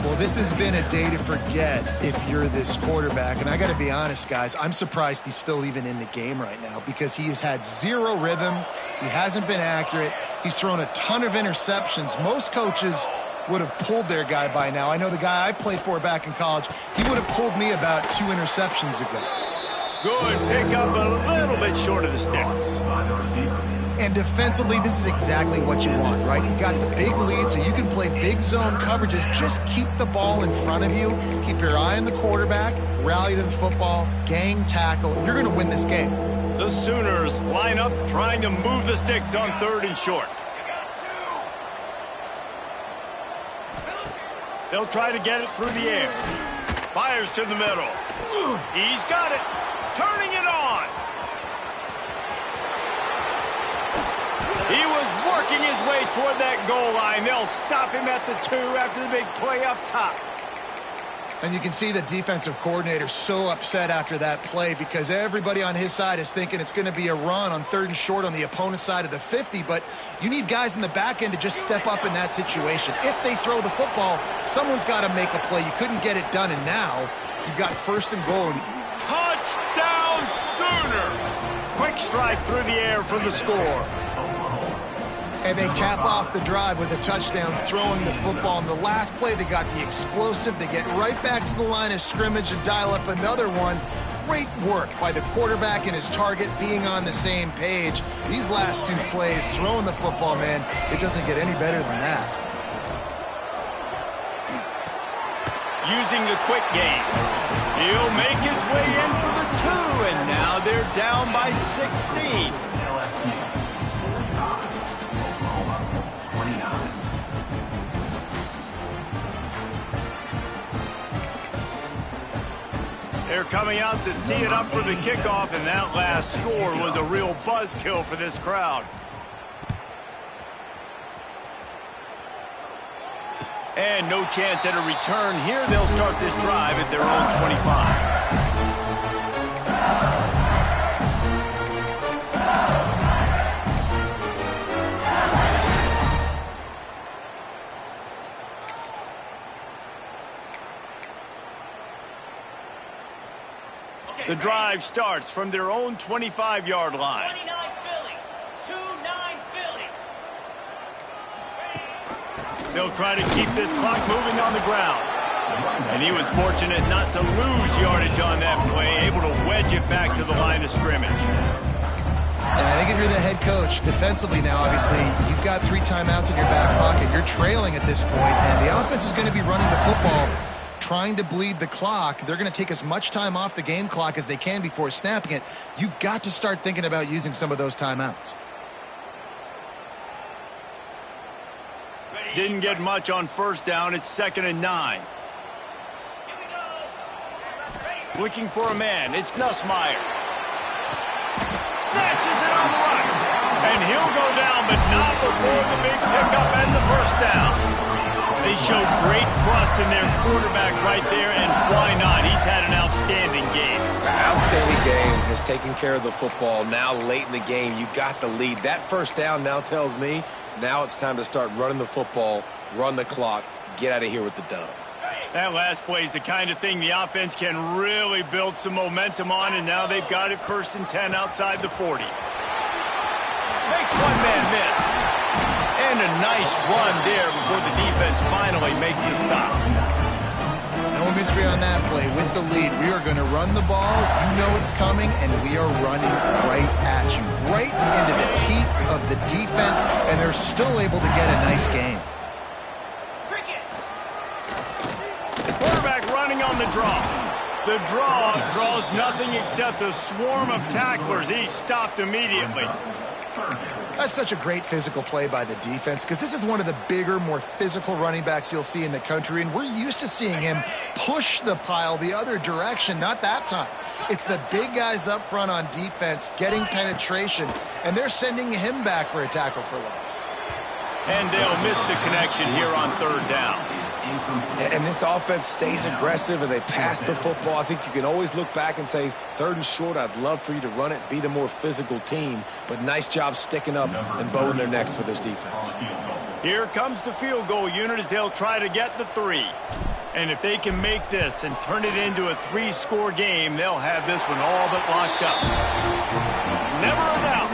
Well, this has been a day to forget if you're this quarterback. And I got to be honest, guys, I'm surprised he's still even in the game right now because he has had zero rhythm. He hasn't been accurate. He's thrown a ton of interceptions. Most coaches would have pulled their guy by now. I know the guy I played for back in college, he would have pulled me about 2 interceptions ago. Good pickup, a little bit short of the sticks. And defensively, this is exactly what you want, right? You got the big lead, so you can play big zone coverages. Just keep the ball in front of you. Keep your eye on the quarterback. Rally to the football. Gang tackle. You're going to win this game. The Sooners line up trying to move the sticks on 3rd and short. They'll try to get it through the air. Fires to the middle. He's got it. Turning it on. He was working his way toward that goal line. They'll stop him at the 2 after the big play up top. And you can see the defensive coordinator so upset after that play because everybody on his side is thinking it's going to be a run on 3rd and short on the opponent's side of the 50, but you need guys in the back end to just step up in that situation. If they throw the football, someone's got to make a play. You couldn't get it done, and now you've got 1st and goal. Touchdown Sooners! Quick strike through the air for the score. And they cap off the drive with a touchdown, throwing the football. In the last play, they got the explosive. They get right back to the line of scrimmage and dial up another one. Great work by the quarterback and his target being on the same page. These last 2 plays, throwing the football, man, it doesn't get any better than that. Using the quick game. He'll make his way in for the 2, and now they're down by 16. They're coming out to tee it up for the kickoff, and that last score was a real buzzkill for this crowd. And no chance at a return here. They'll start this drive at their own 25. The drive starts from their own 25-yard line. 29 Philly. 2-9 Philly. They'll try to keep this clock moving on the ground. And he was fortunate not to lose yardage on that play, able to wedge it back to the line of scrimmage. And I think if you're the head coach, defensively now, obviously, you've got 3 timeouts in your back pocket. You're trailing at this point, and the offense is going to be running the football, trying to bleed the clock. They're going to take as much time off the game clock as they can before snapping it. You've got to start thinking about using some of those timeouts. Didn't get much on 1st down. It's 2nd and 9. Looking for a man. It's Nussmeier. Snatches it on the right. And he'll go down, but not before the big pickup and the 1st down. They showed great trust in their quarterback right there, and why not? He's had an outstanding game. Outstanding game, has taken care of the football. Now late in the game, you got the lead. That 1st down now tells me now it's time to start running the football, run the clock, get out of here with the dub. That last play is the kind of thing the offense can really build some momentum on, and now they've got it 1st and 10 outside the 40. Makes one man miss. And a nice run there before the defense finally makes a stop. No mystery on that play. With the lead, we are going to run the ball. You know it's coming, and we are running right at you. Right into the teeth of the defense, and they're still able to get a nice game. The quarterback running on the draw. The draw draws nothing except a swarm of tacklers. He's stopped immediately. That's such a great physical play by the defense because this is one of the bigger, more physical running backs you'll see in the country, and we're used to seeing him push the pile the other direction. Not that time. It's the big guys up front on defense getting penetration, and they're sending him back for a tackle for loss. And they'll miss the connection here on 3rd down. And this offense stays aggressive and they pass the football. I think you can always look back and say, 3rd and short, I'd love for you to run it, be the more physical team. But nice job sticking up and bowing their necks for this defense. Here comes the field goal unit as they'll try to get the 3. And if they can make this and turn it into a 3-score game, they'll have this one all but locked up. Never a doubt.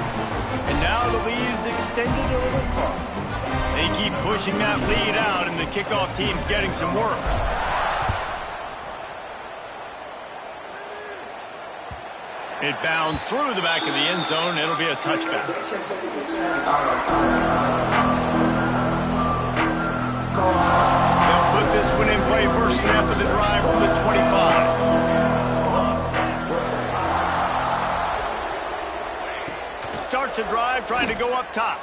And now the lead is extended a little further. They keep pushing that lead out, and the kickoff team's getting some work. It bounds through the back of the end zone. It'll be a touchback. They'll put this one in play first snap of the drive from the 25. Starts a drive trying to go up top.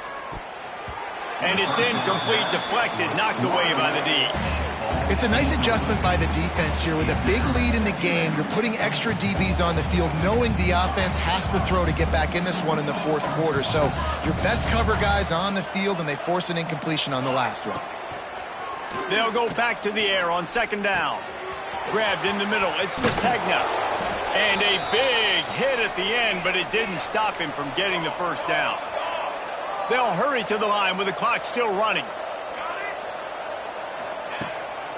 And it's incomplete, deflected, knocked away by the D. It's a nice adjustment by the defense here. With a big lead in the game, you're putting extra DBs on the field, knowing the offense has to throw to get back in this one in the fourth quarter. So your best cover guys on the field, and they force an incompletion on the last one. They'll go back to the air on second down. Grabbed in the middle. It's Sategna. And a big hit at the end, but it didn't stop him from getting the first down. They'll hurry to the line with the clock still running.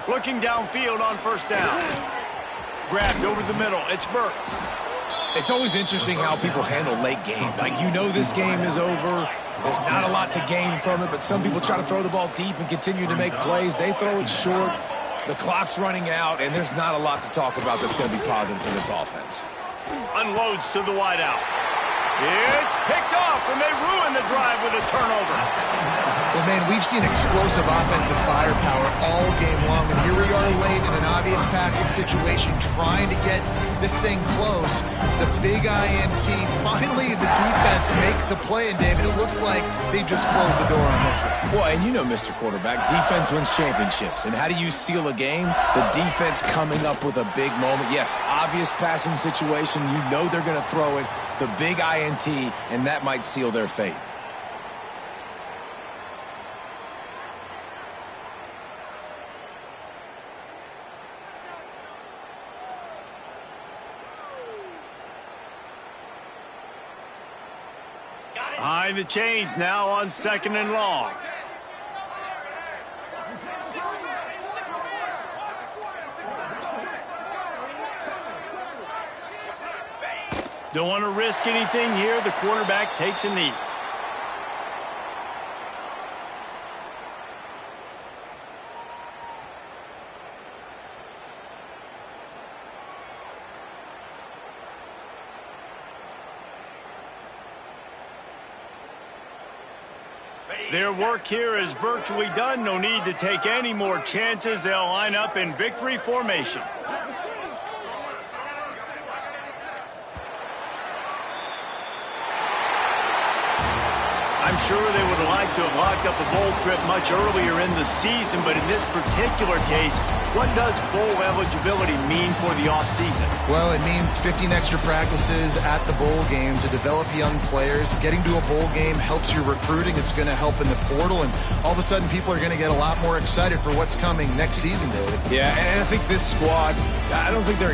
Looking downfield on first down. Grabbed over the middle. It's Burks. It's always interesting how people handle late game. Like, you know this game is over. There's not a lot to gain from it, but some people try to throw the ball deep and continue to make plays. They throw it short. The clock's running out, and there's not a lot to talk about that's going to be positive for this offense. Unloads to the wideout. It's picked off, and they ruin the drive with a turnover. Well, man, we've seen explosive offensive firepower all game long, and here we are late in an obvious passing situation, trying to get this thing close. The big INT, finally the defense makes a play, and David, it looks like they just closed the door on this one. Well, and you know, Mr. Quarterback, defense wins championships. And how do you seal a game? The defense coming up with a big moment. Yes, obvious passing situation. You know they're going to throw it. The big INT, and that might seal their fate. Behind the chains now on second and long. Don't want to risk anything here. The quarterback takes a knee. Their work here is virtually done. No need to take any more chances. They'll line up in victory formation. I'm sure they would like to have locked up a bowl trip much earlier in the season, but in this particular case, what does bowl eligibility mean for the offseason? Well, it means 15 extra practices at the bowl game to develop young players. Getting to a bowl game helps your recruiting. It's going to help in the portal, and all of a sudden people are going to get a lot more excited for what's coming next season, David. Yeah, and I think this squad, I don't think they're